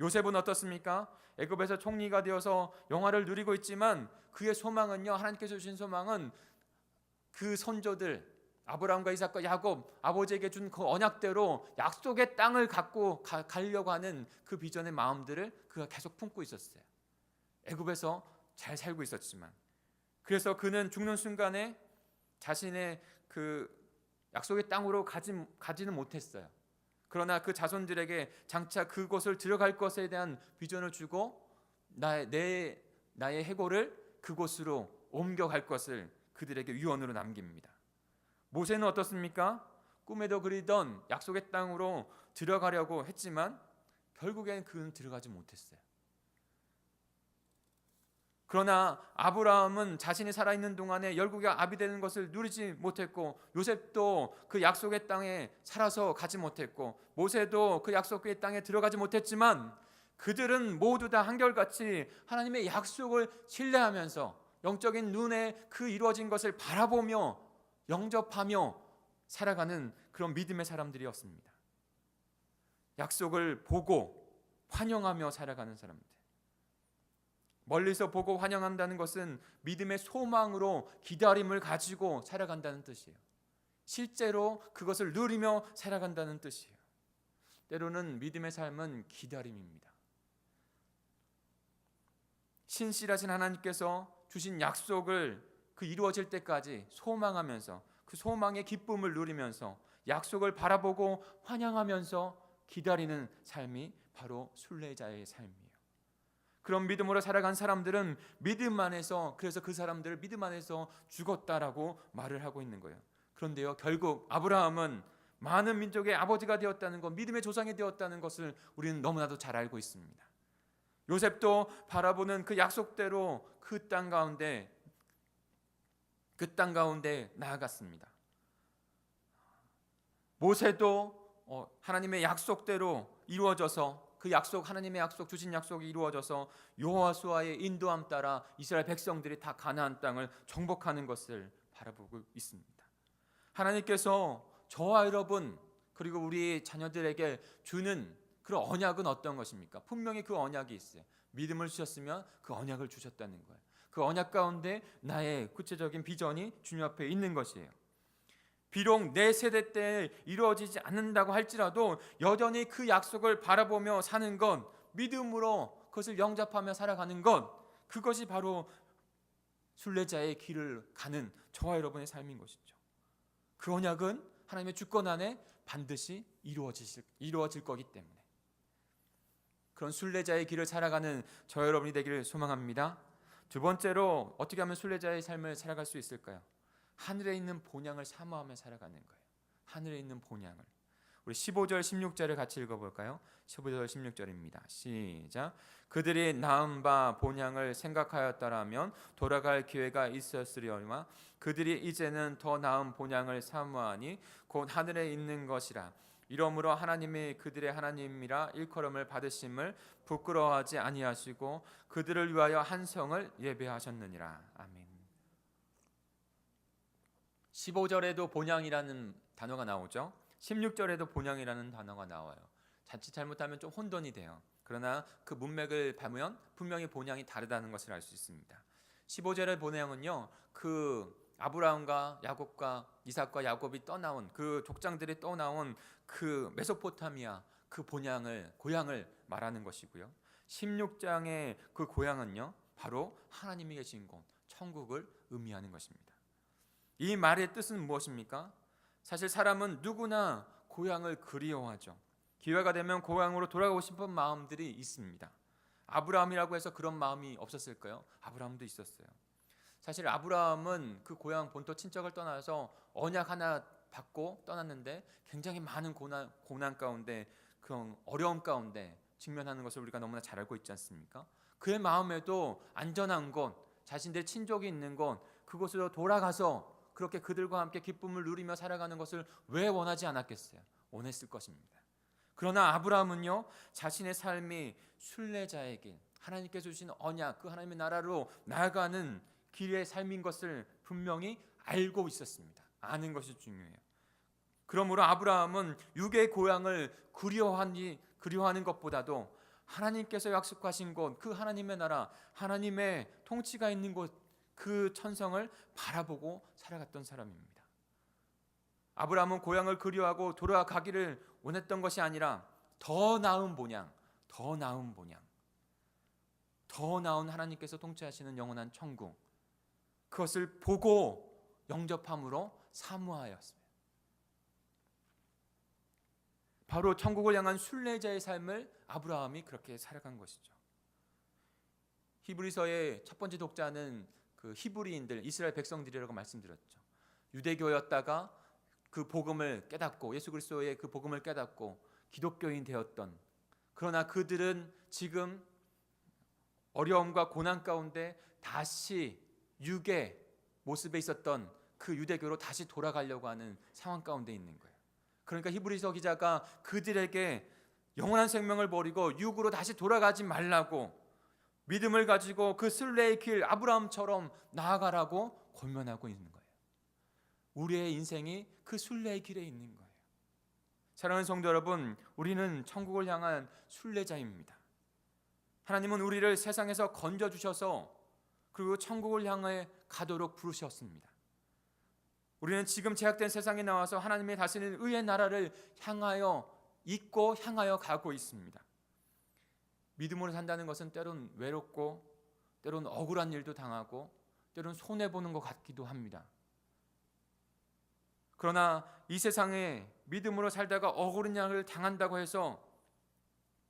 요셉은 어떻습니까? 애굽에서 총리가 되어서 영화를 누리고 있지만 그의 소망은요, 하나님께서 주신 소망은 그 선조들 아브라함과 이삭과 야곱 아버지에게 준 그 언약대로 약속의 땅을 갖고 가려고 하는 그 비전의 마음들을 그가 계속 품고 있었어요. 애굽에서 잘 살고 있었지만, 그래서 그는 죽는 순간에 자신의 그 약속의 땅으로 가지는 못했어요. 그러나 그 자손들에게 장차 그곳을 들어갈 것에 대한 비전을 주고 나의 해골을 그곳으로 옮겨갈 것을 그들에게 유언으로 남깁니다. 모세는 어떻습니까? 꿈에도 그리던 약속의 땅으로 들어가려고 했지만 결국엔 그는 들어가지 못했어요. 그러나 아브라함은 자신이 살아있는 동안에 열국의 압이 되는 것을 누리지 못했고, 요셉도 그 약속의 땅에 살아서 가지 못했고, 모세도 그 약속의 땅에 들어가지 못했지만 그들은 모두 다 한결같이 하나님의 약속을 신뢰하면서 영적인 눈에 그 이루어진 것을 바라보며 영접하며 살아가는 그런 믿음의 사람들이었습니다. 약속을 보고 환영하며 살아가는 사람들. 멀리서 보고 환영한다는 것은 믿음의 소망으로 기다림을 가지고 살아간다는 뜻이에요. 실제로 그것을 누리며 살아간다는 뜻이에요. 때로는 믿음의 삶은 기다림입니다. 신실하신 하나님께서 주신 약속을 그 이루어질 때까지 소망하면서 그 소망의 기쁨을 누리면서 약속을 바라보고 환영하면서 기다리는 삶이 바로 순례자의 삶이에요. 그런 믿음으로 살아간 사람들은 믿음 안에서, 그래서 그 사람들을 믿음 안에서 죽었다라고 말을 하고 있는 거예요. 그런데요, 결국 아브라함은 많은 민족의 아버지가 되었다는 것, 믿음의 조상이 되었다는 것을 우리는 너무나도 잘 알고 있습니다. 요셉도 바라보는 그 약속대로 그 땅 가운데 나아갔습니다. 모세도 하나님의 약속대로 이루어져서 그 약속, 하나님의 약속, 주신 약속이 이루어져서 여호수아의 인도함 따라 이스라엘 백성들이 다 가나안 땅을 정복하는 것을 바라보고 있습니다. 하나님께서 저와 여러분 그리고 우리 자녀들에게 주는 그런 언약은 어떤 것입니까? 분명히 그 언약이 있어요. 믿음을 주셨으면 그 언약을 주셨다는 거예요. 그 언약 가운데 나의 구체적인 비전이 주님 앞에 있는 것이에요. 비록 내 세대 때 이루어지지 않는다고 할지라도 여전히 그 약속을 바라보며 사는 것, 믿음으로 그것을 영접하며 살아가는 것, 그것이 바로 순례자의 길을 가는 저와 여러분의 삶인 것이죠. 그 언약은 하나님의 주권 안에 반드시 이루어질 거기 때문에 그런 순례자의 길을 살아가는 저 여러분이 되기를 소망합니다. 두 번째로 어떻게 하면 순례자의 삶을 살아갈 수 있을까요? 하늘에 있는 본향을 사모하며 살아가는 거예요. 하늘에 있는 본향을. 우리 15절 16절을 같이 읽어볼까요? 15절 16절입니다. 시작. 그들이 낳은 바 본향을 생각하였더라면 돌아갈 기회가 있었으려니와 그들이 이제는 더 나은 본향을 사모하니 곧 하늘에 있는 것이라. 이러므로 하나님이 그들의 하나님이라 일컬음을 받으심을 부끄러워하지 아니하시고 그들을 위하여 한 성을 예배하셨느니라. 아멘. 15절에도 본향이라는 단어가 나오죠. 16절에도 본향이라는 단어가 나와요. 자칫 잘못하면 좀 혼돈이 돼요. 그러나 그 문맥을 보면 분명히 본향이 다르다는 것을 알 수 있습니다. 15절의 본향은요, 그 아브라함과 야곱과 이삭과 야곱이 떠나온 그 족장들이 떠나온 그 메소포타미아 그 고향을 말하는 것이고요. 16장의 그 고향은요, 바로 하나님이 계신 곳, 천국을 의미하는 것입니다. 이 말의 뜻은 무엇입니까? 사실 사람은 누구나 고향을 그리워하죠. 기회가 되면 고향으로 돌아가고 싶은 마음들이 있습니다. 아브라함이라고 해서 그런 마음이 없었을까요? 아브라함도 있었어요. 사실 아브라함은 그 고향 본토 친척을 떠나서 언약 하나 받고 떠났는데 굉장히 많은 고난 가운데 그런 어려움 가운데 직면하는 것을 우리가 너무나 잘 알고 있지 않습니까? 그의 마음에도 안전한 곳, 자신들의 친족이 있는 곳, 그곳으로 돌아가서 그렇게 그들과 함께 기쁨을 누리며 살아가는 것을 왜 원하지 않았겠어요? 원했을 것입니다. 그러나 아브라함은요, 자신의 삶이 순례자의 길, 하나님께서 주신 언약, 그 하나님의 나라로 나아가는 길의 삶인 것을 분명히 알고 있었습니다. 아는 것이 중요해요. 그러므로 아브라함은 육의 고향을 그리워하는 것보다도 하나님께서 약속하신 곳, 그 하나님의 나라, 하나님의 통치가 있는 곳, 그 천성을 바라보고 살아갔던 사람입니다. 아브라함은 고향을 그리워하고 돌아가기를 원했던 것이 아니라 더 나은 본향, 더 나은 하나님께서 통치하시는 영원한 천국, 그것을 보고 영접함으로 사모하였습니다. 바로 천국을 향한 순례자의 삶을 아브라함이 그렇게 살아간 것이죠. 히브리서의 첫 번째 독자는 그 히브리인들, 이스라엘 백성들이라고 말씀드렸죠. 유대교였다가 그 복음을 깨닫고 예수 그리스도의 그 복음을 깨닫고 기독교인 되었던, 그러나 그들은 지금 어려움과 고난 가운데 다시 육의 모습에 있었던 그 유대교로 다시 돌아가려고 하는 상황 가운데 있는 거예요. 그러니까 히브리서 기자가 그들에게 영원한 생명을 버리고 육으로 다시 돌아가지 말라고, 믿음을 가지고 그 순례의 길 아브라함처럼 나아가라고 권면하고 있는 거예요. 우리의 인생이 그 순례의 길에 있는 거예요. 사랑하는 성도 여러분, 우리는 천국을 향한 순례자입니다. 하나님은 우리를 세상에서 건져주셔서 그리고 천국을 향해 가도록 부르셨습니다. 우리는 지금 제약된 세상에 나와서 하나님의 다스리는 의의 나라를 향하여 잊고 향하여 가고 있습니다. 믿음으로 산다는 것은 때론 외롭고 때론 억울한 일도 당하고 때론 손해보는 것 같기도 합니다. 그러나 이 세상에 믿음으로 살다가 억울한 일을 당한다고 해서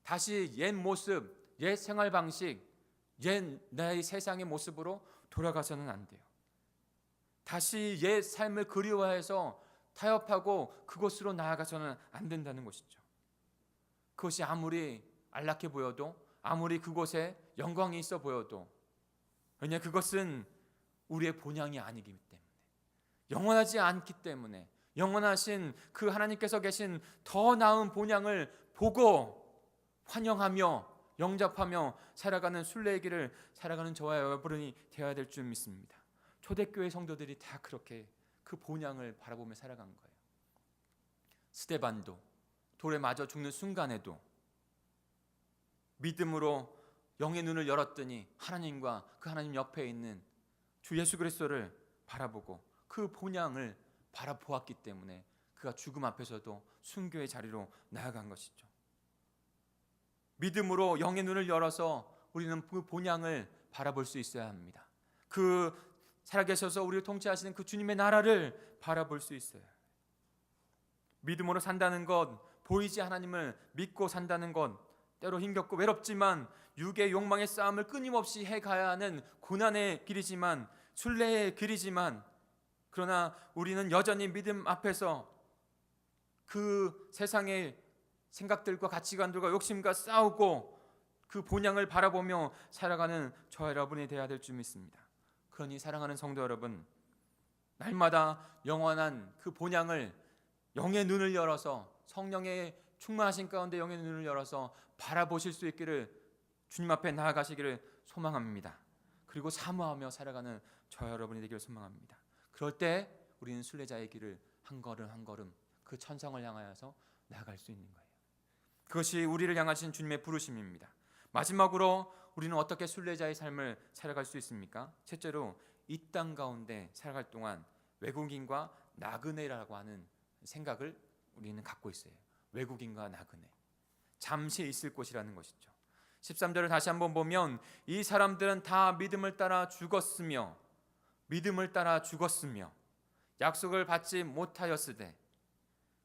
다시 옛 모습, 옛 생활 방식, 옛 나의 세상의 모습으로 돌아가서는 안 돼요. 다시 옛 삶을 그리워해서 타협하고 그곳으로 나아가서는 안 된다는 것이죠. 그것이 아무리 안락해 보여도, 아무리 그곳에 영광이 있어 보여도, 왜냐 그것은 우리의 본향이 아니기 때문에, 영원하지 않기 때문에, 영원하신 그 하나님께서 계신 더 나은 본향을 보고 환영하며 영접하며 살아가는 순례의 길을 살아가는 저와 여러분이 되어야 될 줄 믿습니다. 초대교회 성도들이 다 그렇게 그 본향을 바라보며 살아간 거예요. 스데반도 돌에 맞아 죽는 순간에도 믿음으로 영의 눈을 열었더니 하나님과 그 하나님 옆에 있는 주 예수 그리스도를 바라보고 그 본향을 바라보았기 때문에 그가 죽음 앞에서도 순교의 자리로 나아간 것이죠. 믿음으로 영의 눈을 열어서 우리는 그 본향을 바라볼 수 있어야 합니다. 그 살아계셔서 우리를 통치하시는 그 주님의 나라를 바라볼 수 있어요. 믿음으로 산다는 것, 보이지 하나님을 믿고 산다는 것, 때로 힘겹고 외롭지만 육의 욕망의 싸움을 끊임없이 해가야 하는 고난의 길이지만, 순례의 길이지만, 그러나 우리는 여전히 믿음 앞에서 그 세상의 생각들과 가치관들과 욕심과 싸우고 그 본향을 바라보며 살아가는 저와 여러분이 되어야 될 줄 믿습니다. 그러니 사랑하는 성도 여러분, 날마다 영원한 그 본향을, 영의 눈을 열어서, 성령의 충만하신 가운데 영의 눈을 열어서 바라보실 수 있기를 주님 앞에 나아가시기를 소망합니다. 그리고 사모하며 살아가는 저와 여러분이 되기를 소망합니다. 그럴 때 우리는 순례자의 길을 한 걸음 한 걸음 그 천성을 향하여서 나아갈 수 있는 거예요. 그것이 우리를 향하신 주님의 부르심입니다. 마지막으로 우리는 어떻게 순례자의 삶을 살아갈 수 있습니까? 첫째로 이 땅 가운데 살아갈 동안 외국인과 나그네라고 하는 생각을 우리는 갖고 있어요. 외국인과 나그네, 잠시 있을 곳이라는 것이죠. 13절을 다시 한번 보면 이 사람들은 다 믿음을 따라 죽었으며 약속을 받지 못하였으되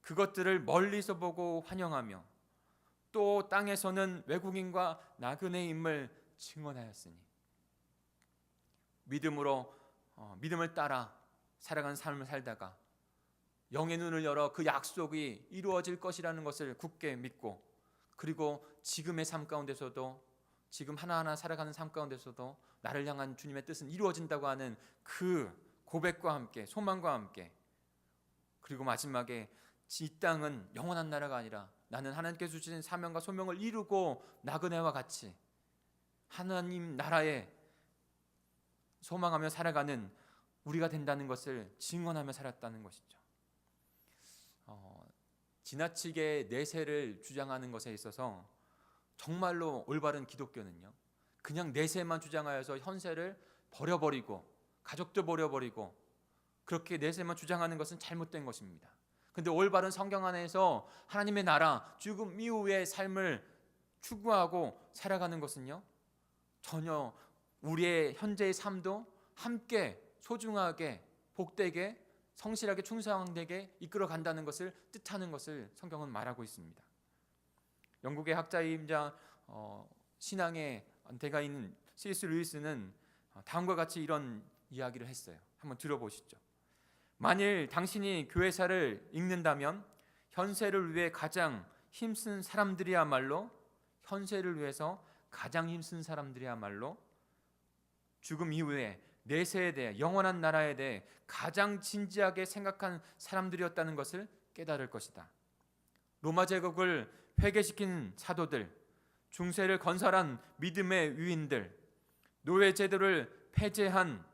그것들을 멀리서 보고 환영하며 또 땅에서는 외국인과 나그네임을 증언하였으니, 믿음을 따라 살아가는 삶을 살다가 영의 눈을 열어 그 약속이 이루어질 것이라는 것을 굳게 믿고, 그리고 지금의 삶 가운데서도, 지금 하나하나 살아가는 삶 가운데서도 나를 향한 주님의 뜻은 이루어진다고 하는 그 고백과 함께, 소망과 함께, 그리고 마지막에 이 땅은 영원한 나라가 아니라 나는 하나님께서 주신 사명과 소명을 이루고 나그네와 같이 하나님 나라에 소망하며 살아가는 우리가 된다는 것을 증언하며 살았다는 것이죠. 지나치게 내세를 주장하는 것에 있어서 정말로 올바른 기독교는요, 그냥 내세만 주장하여서 현세를 버려버리고 가족도 버려버리고 그렇게 내세만 주장하는 것은 잘못된 것입니다. 근데 올바른 성경 안에서 하나님의 나라, 죽음 이후의 삶을 추구하고 살아가는 것은요, 전혀 우리의 현재의 삶도 함께 소중하게, 복되게, 성실하게, 충성되게 이끌어 간다는 것을 뜻하는 것을 성경은 말하고 있습니다. 영국의 학자이자 신앙의 대가 있는 C.S. 루이스는 다음과 같이 이런 이야기를 했어요. 한번 들어보시죠. 만일 당신이 교회사를 읽는다면 현세를 위해 가장 힘쓴 사람들이야말로, 현세를 위해서 가장 힘쓴 사람들이야말로 죽음 이후에 내세에 대해, 영원한 나라에 대해 가장 진지하게 생각한 사람들이었다는 것을 깨달을 것이다. 로마 제국을 회개시킨 사도들, 중세를 건설한 믿음의 위인들, 노예 제도를 폐지한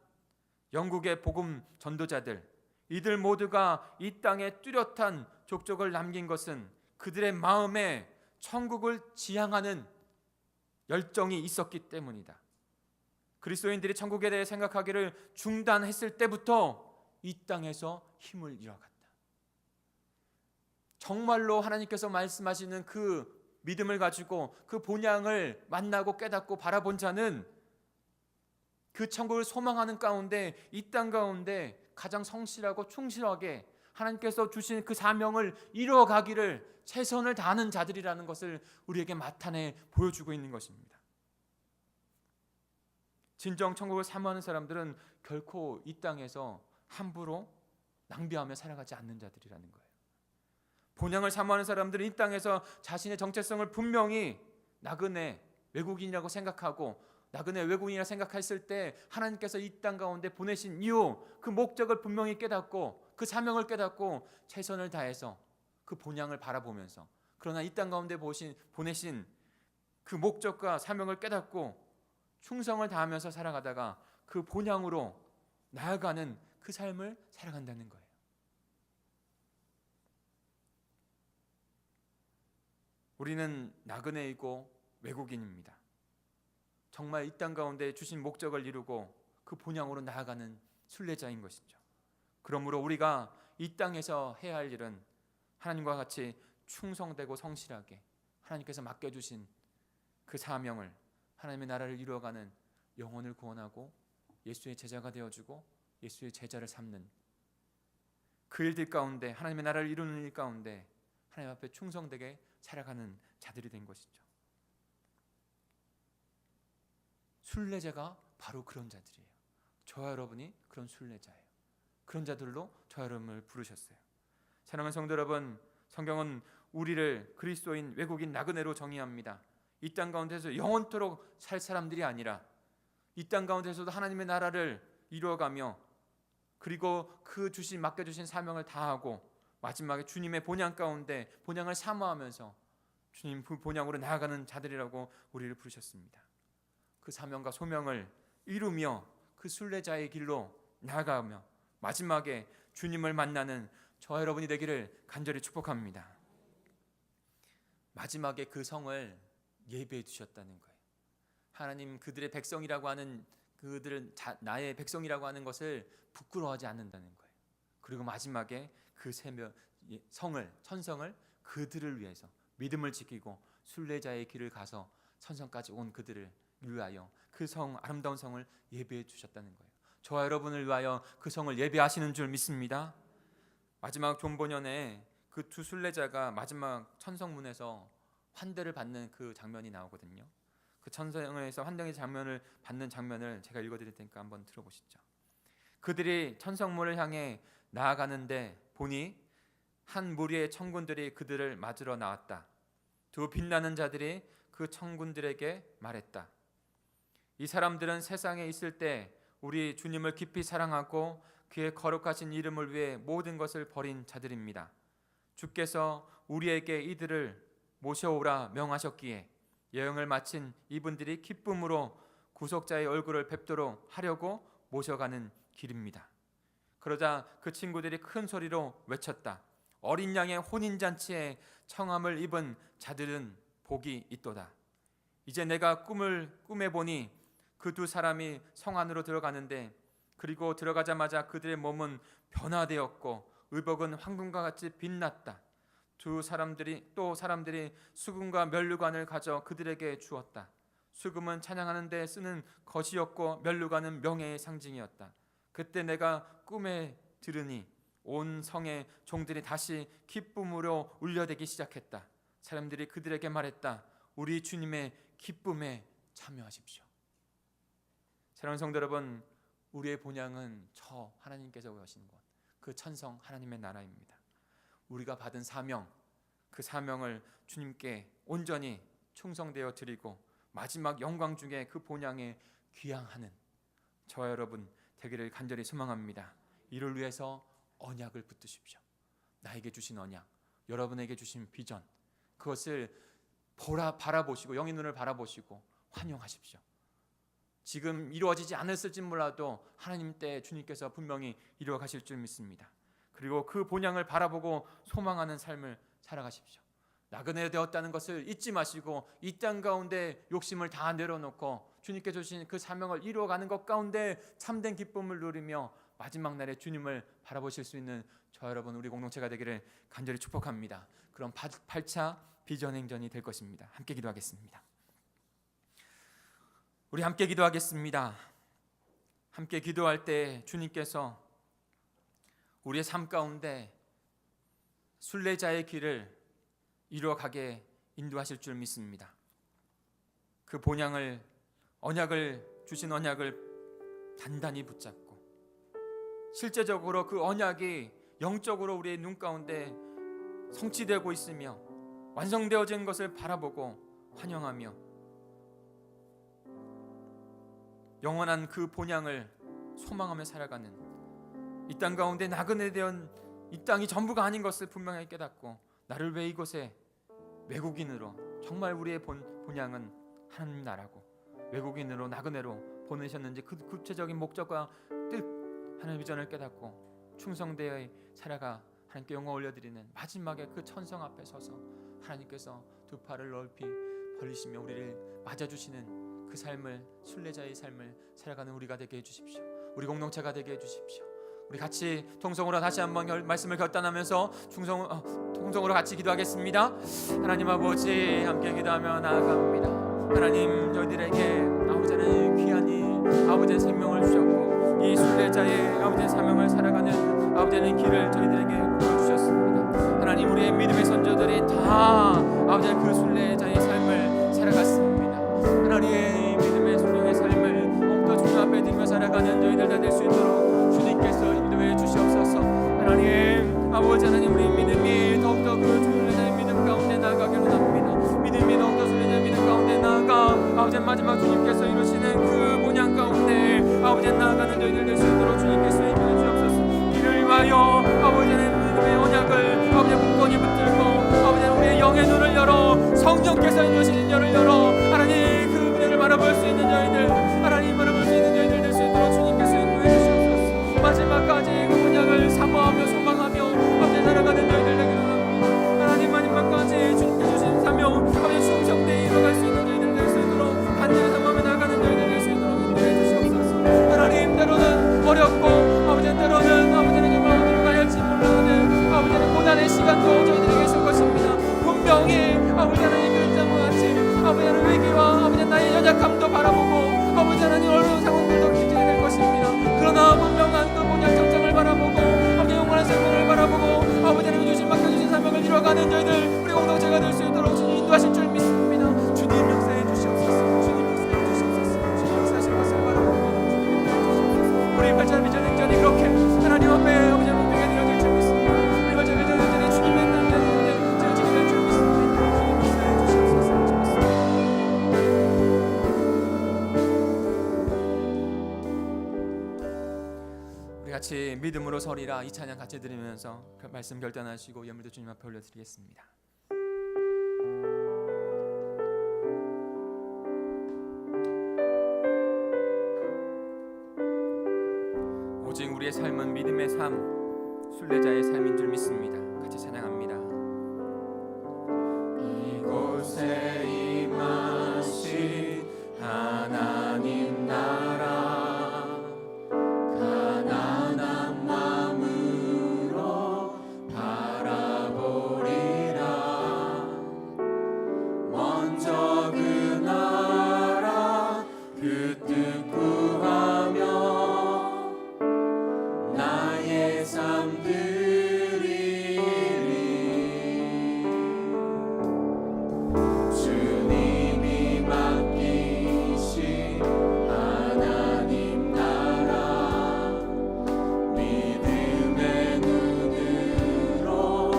영국의 복음 전도자들, 이들 모두가 이 땅에 뚜렷한 족적을 남긴 것은 그들의 마음에 천국을 지향하는 열정이 있었기 때문이다. 그리스도인들이 천국에 대해 생각하기를 중단했을 때부터 이 땅에서 힘을 잃어갔다. 정말로 하나님께서 말씀하시는 그 믿음을 가지고 그 본향을 만나고 깨닫고 바라본 자는 그 천국을 소망하는 가운데, 이 땅 가운데 가장 성실하고 충실하게 하나님께서 주신 그 사명을 이루어가기를 최선을 다하는 자들이라는 것을 우리에게 나타내 보여주고 있는 것입니다. 진정 천국을 사모하는 사람들은 결코 이 땅에서 함부로 낭비하며 살아가지 않는 자들이라는 거예요. 본향을 사모하는 사람들은 이 땅에서 자신의 정체성을 분명히 나그네, 외국인이라고 생각하고, 나그네 외국인이라 생각했을 때 하나님께서 이 땅 가운데 보내신 이유, 그 목적을 분명히 깨닫고 그 사명을 깨닫고 최선을 다해서 그 본향을 바라보면서, 그러나 이 땅 가운데 보내신 그 목적과 사명을 깨닫고 충성을 다하면서 살아가다가 그 본향으로 나아가는 그 삶을 살아간다는 거예요. 우리는 나그네이고 외국인입니다. 정말 이 땅 가운데 주신 목적을 이루고 그 본향으로 나아가는 순례자인 것이죠. 그러므로 우리가 이 땅에서 해야 할 일은 하나님과 같이 충성되고 성실하게 하나님께서 맡겨주신 그 사명을, 하나님의 나라를 이루어가는 영혼을 구원하고 예수의 제자가 되어주고 예수의 제자를 삼는 그 일들 가운데, 하나님의 나라를 이루는 일 가운데 하나님 앞에 충성되게 살아가는 자들이 된 것이죠. 순례자가 바로 그런 자들이에요. 저와 여러분이 그런 순례자예요. 그런 자들로 저와 여러분을 부르셨어요. 사랑하는 성도 여러분, 성경은 우리를 그리스도인, 외국인, 나그네로 정의합니다. 이 땅 가운데서 영원토록 살 사람들이 아니라 이 땅 가운데서도 하나님의 나라를 이루어가며, 그리고 그 맡겨주신 사명을 다하고 마지막에 주님의 본향 가운데 본향을 사모하면서 주님 그 본향으로 나아가는 자들이라고 우리를 부르셨습니다. 그 사명과 소명을 이루며 그 순례자의 길로 나아가며 마지막에 주님을 만나는 저와 여러분이 되기를 간절히 축복합니다. 마지막에 그 성을 예배해 주셨다는 거예요. 하나님 그들의 백성이라고 하는, 그들은 나의 백성이라고 하는 것을 부끄러워하지 않는다는 거예요. 그리고 마지막에 그 성을, 천성을 그들을 위해서 믿음을 지키고 순례자의 길을 가서 천성까지 온 그들을 위하여 그 성, 아름다운 성을 예배해 주셨다는 거예요. 저와 여러분을 위하여 그 성을 예배하시는 줄 믿습니다. 마지막 존본연에 그 두 순례자가 마지막 천성문에서 환대를 받는 그 장면이 나오거든요. 그 천성에서 환대의 장면을 받는 장면을 제가 읽어드릴 테니까 한번 들어보시죠. 그들이 천성문을 향해 나아가는데 보니 한 무리의 청군들이 그들을 맞으러 나왔다. 두 빛나는 자들이 그 청군들에게 말했다. 이 사람들은 세상에 있을 때 우리 주님을 깊이 사랑하고 그의 거룩하신 이름을 위해 모든 것을 버린 자들입니다. 주께서 우리에게 이들을 모셔오라 명하셨기에 여행을 마친 이분들이 기쁨으로 구속자의 얼굴을 뵙도록 하려고 모셔가는 길입니다. 그러자 그 친구들이 큰 소리로 외쳤다. 어린 양의 혼인잔치에 청함을 입은 자들은 복이 있도다. 이제 내가 꿈을 꾸매보니 그 두 사람이 성 안으로 들어가는데, 그리고 들어가자마자 그들의 몸은 변화되었고 의복은 황금과 같이 빛났다. 사람들이 수금과 면류관을 가져 그들에게 주었다. 수금은 찬양하는 데 쓰는 것이었고 면류관은 명예의 상징이었다. 그때 내가 꿈에 들으니 온 성의 종들이 다시 기쁨으로 울려대기 시작했다. 사람들이 그들에게 말했다. 우리 주님의 기쁨에 참여하십시오. 사랑하는 성도 여러분, 우리의 본향은 저 하나님께서 하신 것, 그 천성 하나님의 나라입니다. 우리가 받은 사명, 그 사명을 주님께 온전히 충성되어 드리고 마지막 영광 중에 그 본향에 귀향하는 저와 여러분 되기를 간절히 소망합니다. 이를 위해서 언약을 붙드십시오. 나에게 주신 언약, 여러분에게 주신 비전, 그것을 바라보시고 영의 눈을 바라보시고 환영하십시오. 지금 이루어지지 않았을지 몰라도 하나님 때 주님께서 분명히 이루어 가실 줄 믿습니다. 그리고 그 본향을 바라보고 소망하는 삶을 살아가십시오. 나그네 되었다는 것을 잊지 마시고 이 땅 가운데 욕심을 다 내려놓고 주님께 주신 그 사명을 이루어가는 것 가운데 참된 기쁨을 누리며 마지막 날에 주님을 바라보실 수 있는 저 여러분, 우리 공동체가 되기를 간절히 축복합니다. 그런 8차 비전 행전이 될 것입니다. 함께 기도하겠습니다. 우리 함께 기도하겠습니다. 함께 기도할 때 주님께서 우리의 삶 가운데 순례자의 길을 이루어가게 인도하실 줄 믿습니다. 그 본향을, 주신 언약을 단단히 붙잡고 실제적으로 그 언약이 영적으로 우리의 눈 가운데 성취되고 있으며 완성되어진 것을 바라보고 환영하며 영원한 그 본향을 소망하며 살아가는, 이 땅 가운데 나그네 되온 이 땅이 전부가 아닌 것을 분명히 깨닫고 나를 왜 이곳에 외국인으로, 정말 우리의 본향은 하나님 나라고 외국인으로 나그네로 보내셨는지 그 구체적인 목적과 뜻, 하나님의 비전을 깨닫고 충성되어 살아가 하나님께 영광 올려드리는 마지막에 그 천성 앞에 서서 하나님께서 두 팔을 넓히 벌리시며 우리를 맞아주시는 그 삶을, 순례자의 삶을 살아가는 우리가 되게 해주십시오. 우리 공동체가 되게 해주십시오. 우리 같이 통성으로 다시 한번 말씀을 결단하면서 통성으로 같이 기도하겠습니다. 하나님 아버지, 함께 기도하며 나아갑니다. 하나님, 저희들에게 아버지는 귀하니 아버지의 생명을 주셨고 이 순례자의 아버지의 사명을 살아가는 아버지의 길을 저희들에게 보여주셨습니다. 하나님, 우리의 믿음의 선조들이 다 아버지의 그 순례자의 삶을 살아갔습니다. 하나님의 믿음의 순종의 삶을 더욱더 주님 앞에 드리며 살아가는 저희들 다 될 수 있도록 주님께서 인도해 주시옵소서. 하나님 아버지, 하나님, 우리 믿음이 더욱더 그 순례자의 믿음 가운데 나아가기를 원합니다. 믿음이 더욱더 순례자의 믿음 가운데 나아가 아버지 마지막 주님께서 이루시는 그 본향 가운데 아버지 나아가는 저희들 될 수 있도록 주님께서 인도해 주옵소서. 이를 위하여 아버지 믿음의 언약을 아버지 굳건히 붙들고 아버지 우리의 영의 눈을 열어 성령께서 이루시는 열을 열어 하나님 그 은혜를 바라볼 수 있는 저희들, 하나님 바라볼 수 있는 저희들 될 수 있도록 주님께서 인도해 주시옵소서. 마지막까지 그 언약을 사모하며 소망하며 아버지 살아가는 저희들 되기를 원합니다. 하나님 마지막까지 주님께 주신 사명 아버지 충성되이 이뤄갈 수 있는 저희들 될 수 있도록 간절히 사모하며 나가는 저희들 될 수 있도록 인도해 주시옵소서. 하나님, 때로는 어렵고 아버지 때로는 아버지는 정말 어디로 가야 할지 몰라하는 아버지는 고난의 시간도 저희들에게 있을 것입니다. 분명히 아버지 하나님 그런 장모같이 아버지 하나님 위기와 아버지 나의 연약함도 바라보고 아버지 하나님 어려운 상황들도 기준이 될 것입니다. 그러나 분명한 그 본향 정장을 바라보고 아버지 영원한 생명을 바라보고 아버지 하나님 주신 맡겨주신 사명을 이뤄가는 저희들 우리 공동체가 될 수 있도록 주님 인도하실 줄 믿습니다. 주님 역사해 주시옵소서. 주님 역사해 주시옵소서. 주님 역사하실 것을 바라보고 주님 역사해 주시옵소서. 우리 발전 비전 행전이 그렇게 하나님 앞에 아버지 하나님께 드려질 줄 믿습니다. 우리 발전 비전 행전이 주님의 뜻 때문에 지어지게 될 줄 믿습니다. 주님 역사해 주시옵소서. 우리 같이 믿음으로 서리라 이 찬양 같이 드리면서 그 말씀 결단하시고 예물도 주님 앞에 올려드리겠습니다. 오직 우리의 삶은 믿음의 삶, 순례자의 삶인 줄 믿습니다. 같이 찬양합니다. 이곳에 임하신 하나님 나라 가난한 마음으로 바라보리라. 먼저 그 나라 그 뜻 구하며 나의 삶 드리리. 주님이 맡기신 하나님 나라 믿음의 눈으로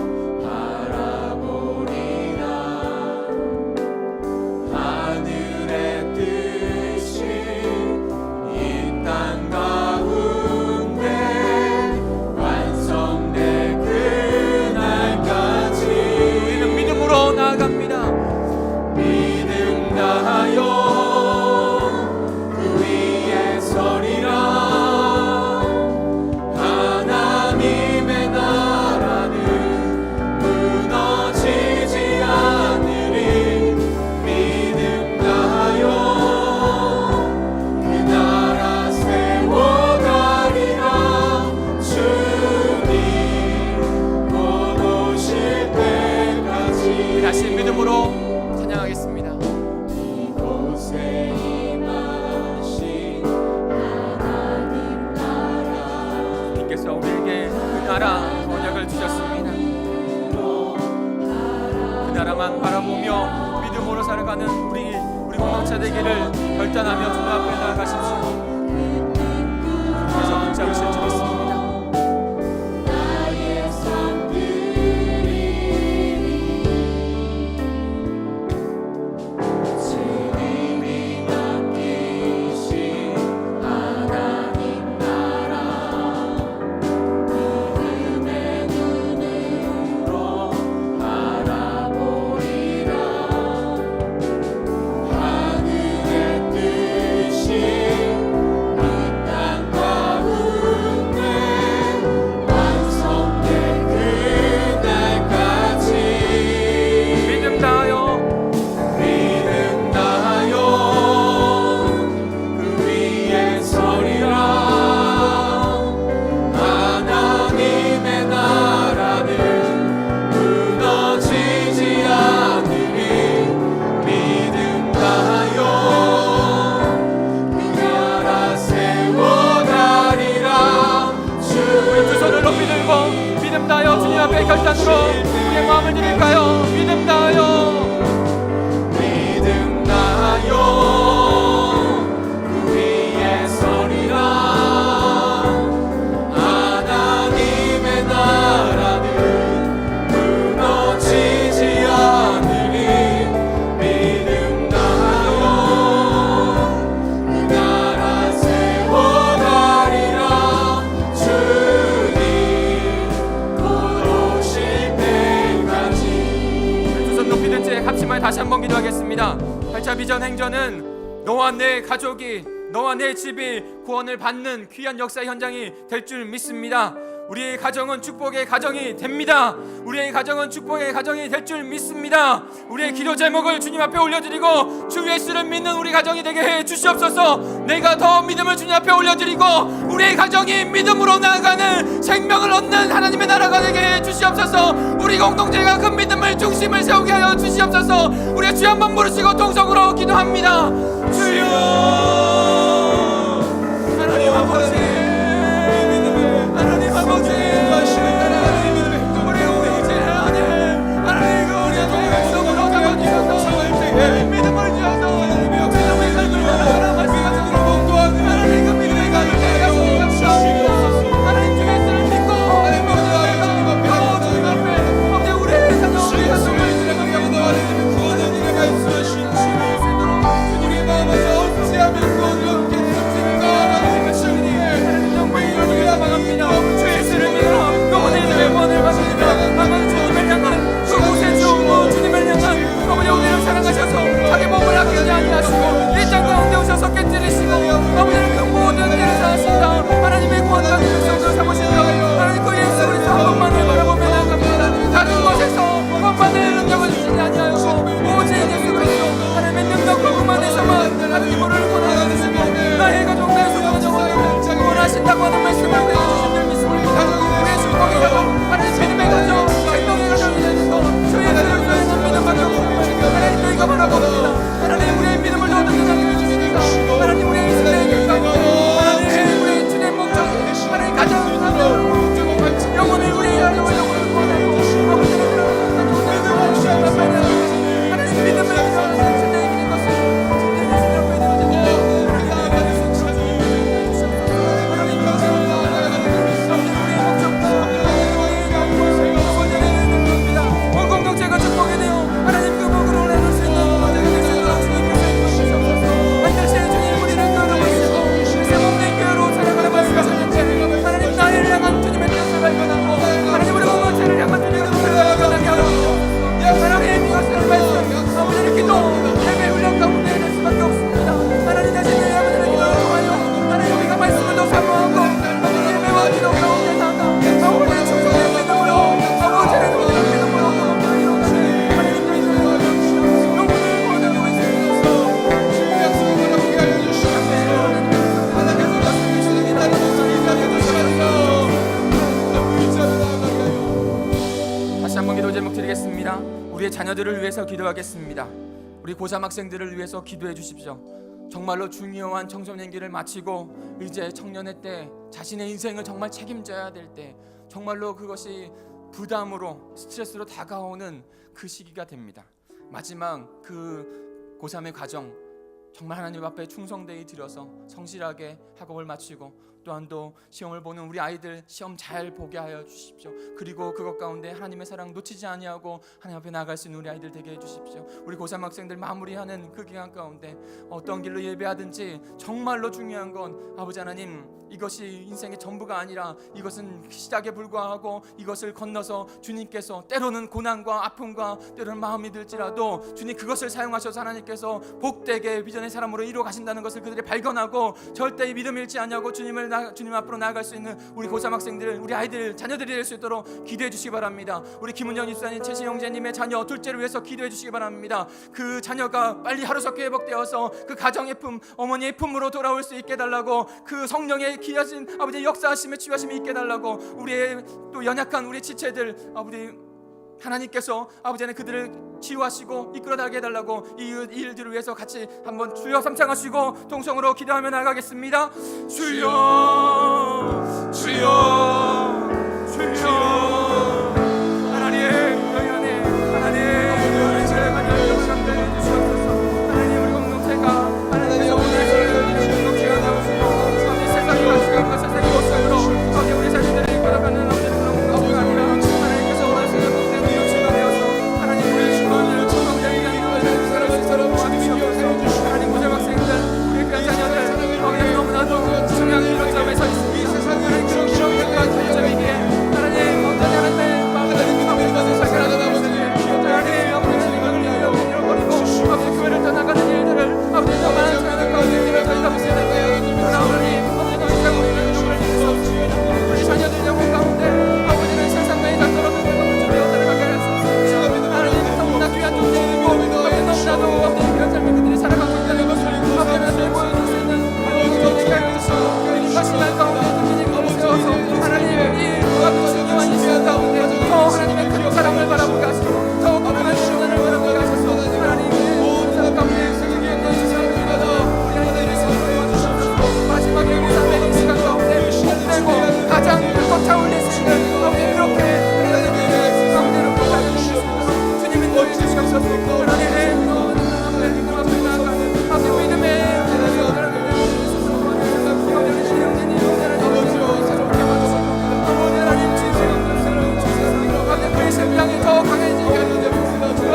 바라보리라. 하늘의 뜻이 이 땅 가운데 완성될 그날까지 우리는 믿음으로 나아갑니다. 믿음 다하여 그 위에 서리라. 하나님의 나라는 무너지지 않으리. 믿음 다하여 그 나라 세워가리라. 주님 곧 오실 때까지. 다시 믿음으로 찬양하겠습니다. 이곳에 임하신 하나님 나라 주님께서 우리에게 그 나라 언약을 주셨습니다. 그 나라만 바라보며 믿음으로 살아가는 우리 공동체 되기를 결단하며 주님 앞에 나아가십시오. 주님께서 붙잡으실 줄 믿습니다. 나의 삶 드리리. 주님이 맡기신 하나님 나라 믿음의 눈으로 바라보리라. 하늘의 뜻이 우리의 마음을 드릴까요? 믿음 다하여 믿음 다하여 그 위에 서리라. 하나님의 나라는 무너지지 않으리. 믿음 다하여 그 나라 세워가리라. 주님 곧 오실 때까지. 두 손 높이 든 채 합심하여 다시 한번 기도하겠습니다. 8차 비전 행전은 너와 내 가족이, 너와 내 집이 구원을 받는 귀한 역사 현장이 될 줄 믿습니다. 우리의 가정은 축복의 가정이 됩니다. 우리의 가정은 축복의 가정이 될 줄 믿습니다. 우리의 기도 제목을 주님 앞에 올려드리고 주 예수를 믿는 우리 가정이 되게 해 주시옵소서. 내가 더 믿음을 주님 앞에 올려드리고 우리의 가정이 믿음으로 나아가는 생명을 얻는 하나님의 나라가 되게 해 주시옵소서. 우리 공동체가 그 믿음을 중심을 세우게 하여 주시옵소서. 우리 주 한번 부르시고 동성으로 기도합니다. 주여 하나님 아버지, 하나님 아버지, 우리 공동체 하나님, 하나님 우리의 동역성으로 잡아주셔서 믿음을 주셔서 믿음의 가족을 말씀하셔서 하나님 그 믿음의 가족을 하나님 주 예수를 믿고 하나님 앞에 우리의 자녀 우리 가족을 구원은 이를 말씀하신 주의 마음에서 어찌하면 구원을 얻게 되었습니까? 하나님의 주님 정말 이루어지길 소망합니다. 주 예수를 믿어 영원의 이름의 구원을 받으리라. 아버지 주님을 향한 그곳에 주고 주님을 향한 아버지 우리를 사랑하셔서 자기 몸을 아끼지 아니하시고 이 땅 가운데 오셔서 깨뜨리시고 아버지는 그 모든 일을 사하신다. 하나님의 구원받은 백성들 삼으신다. 하나님 그 예수 그리스도 한 번만을 바라보며 나아갑니다. 다른 곳에서 구원받을 능력을 주시지 아니하시고 오직 예수 그리스도 하나님의 능력 그분만에서만 하나님 우리를 권하여 주시고 나의 가족 나의 소중한 영혼을 원하신다고 하는 말씀을 내주신 줄 믿습니다. 우리의 축복의 가족 하나님 믿음의 가족 생명의 가족이 되는 것 주 예수를 위하여 믿음 가족 하나님 저희가 바라봅니다. 하나님 우리의 믿음을 얻는 하나님을 주시니까 하나님 우리의 인생의 길 가운데 하나님 우리의 주님의 목적 하나님 가장 영혼을 우리의 영혼을 구원하고 아버지를 하나님 믿음을 주시는 주님의 길인 것을 주님의 주님 앞에 온 공동체가 축복이 되어 하나님 그 복으로 나눌 수 있는 모두가 될 수 있도록 주님께서 인도하시옵소서. 반드시 주님 우리를 끌어오시고 새 몸된 교회로 살아가는 말씀하셨는데 하나님 나를 향한 주님의 뜻을 발견하고 하나님 우리 공동체를 향한 주님의 뜻을 발견하게 하옵소서. 하나님 이것을 말씀 아버지의 기도 예배 훈련 가운데 될 수밖에 없습니다. 하나님 자신의 아버지의 기도를 통하여 하나님 우리가 말씀을 더 사모하고 아버지 예배와 기도 가운데 나아가 아버지의 충성의 믿음으로 아버지의 믿음으로 다시 한번 기도 제목 드리겠습니다. 우리의 자녀들을 위해서 기도하겠습니다. 우리 고3 학생들을 위해서 기도해 주십시오. 정말로 중요한 청소년기를 마치고 이제 청년의 때 자신의 인생을 정말 책임져야 될 때 정말로 그것이 부담으로 스트레스로 다가오는 그 시기가 됩니다. 마지막 그 고3의 과정 정말 하나님 앞에 충성되이 드려서 성실하게 학업을 마치고 또한 또 시험을 보는 우리 아이들 시험 잘 보게 하여 주십시오. 그리고 그것 가운데 하나님의 사랑 놓치지 아니하고 하나님 앞에 나아갈 수 있는 우리 아이들 되게 해주십시오. 우리 고3 학생들 마무리하는 그 기간 가운데 어떤 길로 예배하든지 정말로 중요한 건 아버지 하나님 이것이 인생의 전부가 아니라 이것은 시작에 불과하고 이것을 건너서 주님께서 때로는 고난과 아픔과 때로는 마음이 들지라도 주님 그것을 사용하셔서 하나님께서 복되게 비전의 사람으로 이루어 가신다는 것을 그들이 발견하고 절대 믿음 잃지 않냐고 주님 앞으로 나아갈 수 있는 우리 고3 학생들 우리 아이들 자녀들이 될 수 있도록 기도해 주시기 바랍니다. 우리 김은영 집사님 최시 형제님의 자녀 둘째를 위해서 기도해 주시기 바랍니다. 그 자녀가 빨리 하루속히 회복되어서 그 가정의 품 어머니의 품으로 돌아올 수 있게 달라고 그 성령의 기하신 아버지 역사하심에 치유하심이 있게 달라고 우리의 또 연약한 우리 지체들 아버지 하나님께서 아버지는 그들을 치유하시고 이끌어나게 해달라고 이 일들을 위해서 같이 한번 주여 삼창하시고 동성으로 기도하며 나가겠습니다. 주여 주여 주여 하나님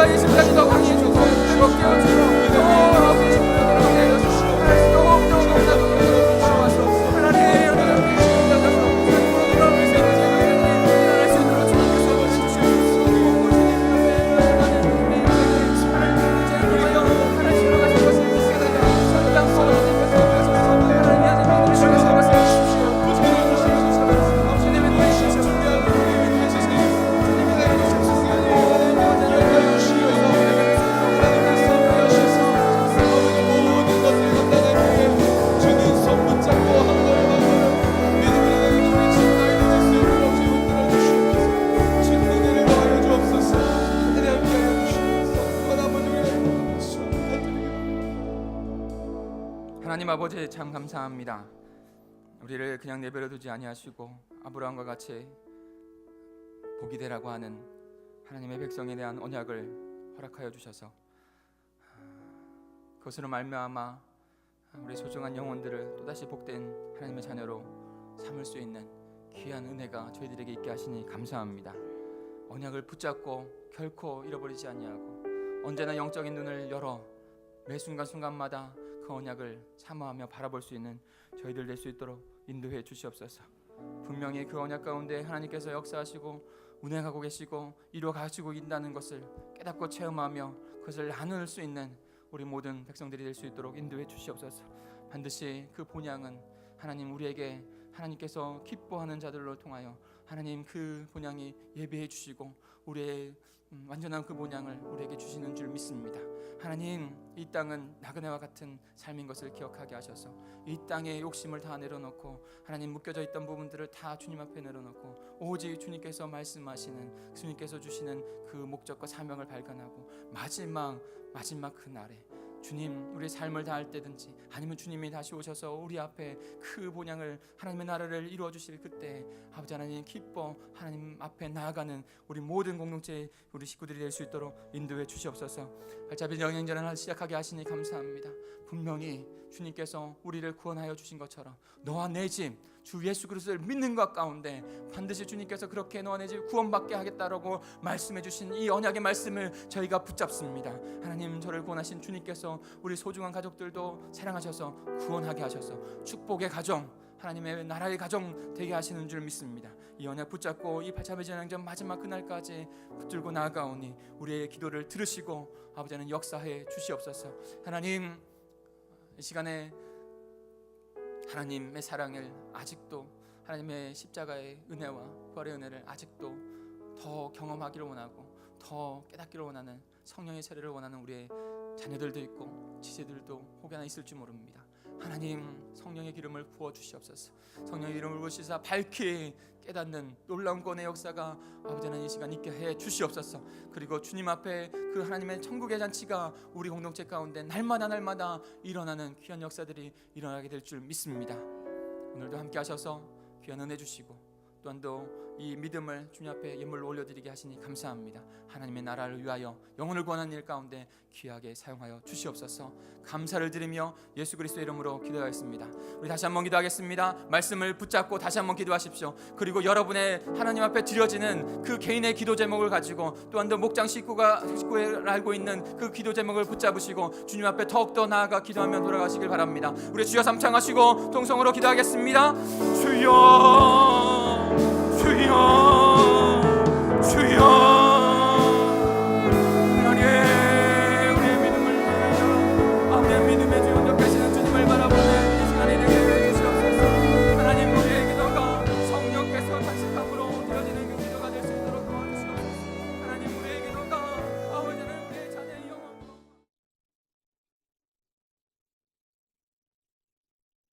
주가 이 심장이 더 강해지고 더 깨어지고 더 들어가게 해주시고 하나님 아버지 참 감사합니다. 우리를 그냥 내버려 두지 아니하시고 아브라함과 같이 복이 되라고 하는 하나님의 백성에 대한 언약을 허락하여 주셔서 그것으로 말미암아 우리 소중한 영혼들을 또다시 복된 하나님의 자녀로 삼을 수 있는 귀한 은혜가 저희들에게 있게 하시니 감사합니다. 언약을 붙잡고 결코 잃어버리지 아니하고 언제나 영적인 눈을 열어 매 순간순간마다 그 언약을 사모하며 바라볼 수 있는 저희들 될 수 있도록 인도해 주시옵소서. 분명히 그 언약 가운데 하나님께서 역사하시고 운행하고 계시고 이루어 가시고 있다는 것을 깨닫고 체험하며 그것을 나눌 수 있는 우리 모든 백성들이 될 수 있도록 인도해 주시옵소서. 반드시 그 본향은 하나님 우리에게 하나님께서 기뻐하는 자들로 통하여 하나님 그 본향이 예배해 주시고 우리의 완전한 그 본향을 우리에게 주시는 줄 믿습니다. 하나님 이 땅은 나그네와 같은 삶인 것을 기억하게 하셔서 이 땅에 욕심을 다 내려놓고 하나님 묶여져 있던 부분들을 다 주님 앞에 내려놓고 오직 주님께서 말씀하시는 주님께서 주시는 그 목적과 사명을 발견하고 마지막 그날에 주님 우리의 삶을 다할 때든지 아니면 주님이 다시 오셔서 우리 앞에 그 본향을 하나님의 나라를 이루어 주실 그때 아버지 하나님 기뻐 하나님 앞에 나아가는 우리 모든 공동체 우리 식구들이 될 수 있도록 인도해 주시옵소서. 발자비 영행전을 시작하게 하시니 감사합니다. 분명히 주님께서 우리를 구원하여 주신 것처럼 너와 내 집 주 예수 그리스도를 믿는 것 가운데 반드시 주님께서 그렇게 너와 내 집 구원받게 하겠다라고 말씀해 주신 이 언약의 말씀을 저희가 붙잡습니다. 하나님 저를 구원하신 주님께서 우리 소중한 가족들도 사랑하셔서 구원하게 하셔서 축복의 가정 하나님의 나라의 가정 되게 하시는 줄 믿습니다. 이 언약 붙잡고 이 발자매 전향전 마지막 그날까지 붙들고 나아가오니 우리의 기도를 들으시고 아버지는 역사해 주시옵소서. 하나님 이 시간에 하나님의 사랑을 아직도 하나님의 십자가의 은혜와 부활의 은혜를 아직도 더 경험하기를 원하고 더 깨닫기를 원하는 성령의 세례를 원하는 우리의 자녀들도 있고 지체들도 혹여나 있을지 모릅니다. 하나님 성령의 기름을 부어 주시옵소서. 성령의 기름을 부으시사 밝히 깨닫는 놀라운 구원의 역사가 아버지 하나님 이 시간 있게 해 주시옵소서. 그리고 주님 앞에 그 하나님의 천국의 잔치가 우리 공동체 가운데 날마다 일어나는 귀한 역사들이 일어나게 될 줄 믿습니다. 오늘도 함께 하셔서 귀한 은혜 주시고 또한 또 이 믿음을 주님 앞에 예물로 올려드리게 하시니 감사합니다. 하나님의 나라를 위하여 영혼을 구원하는 일 가운데 귀하게 사용하여 주시옵소서. 감사를 드리며 예수 그리스도의 이름으로 기도하겠습니다. 우리 다시 한번 기도하겠습니다. 말씀을 붙잡고 다시 한번 기도하십시오. 그리고 여러분의 하나님 앞에 드려지는 그 개인의 기도 제목을 가지고 또한 또 목장 식구에 알고 있는 그 기도 제목을 붙잡으시고 주님 앞에 더욱더 나아가 기도하며 돌아가시길 바랍니다. 우리 주여 삼창하시고 통성으로 기도하겠습니다. 주여 주여 주여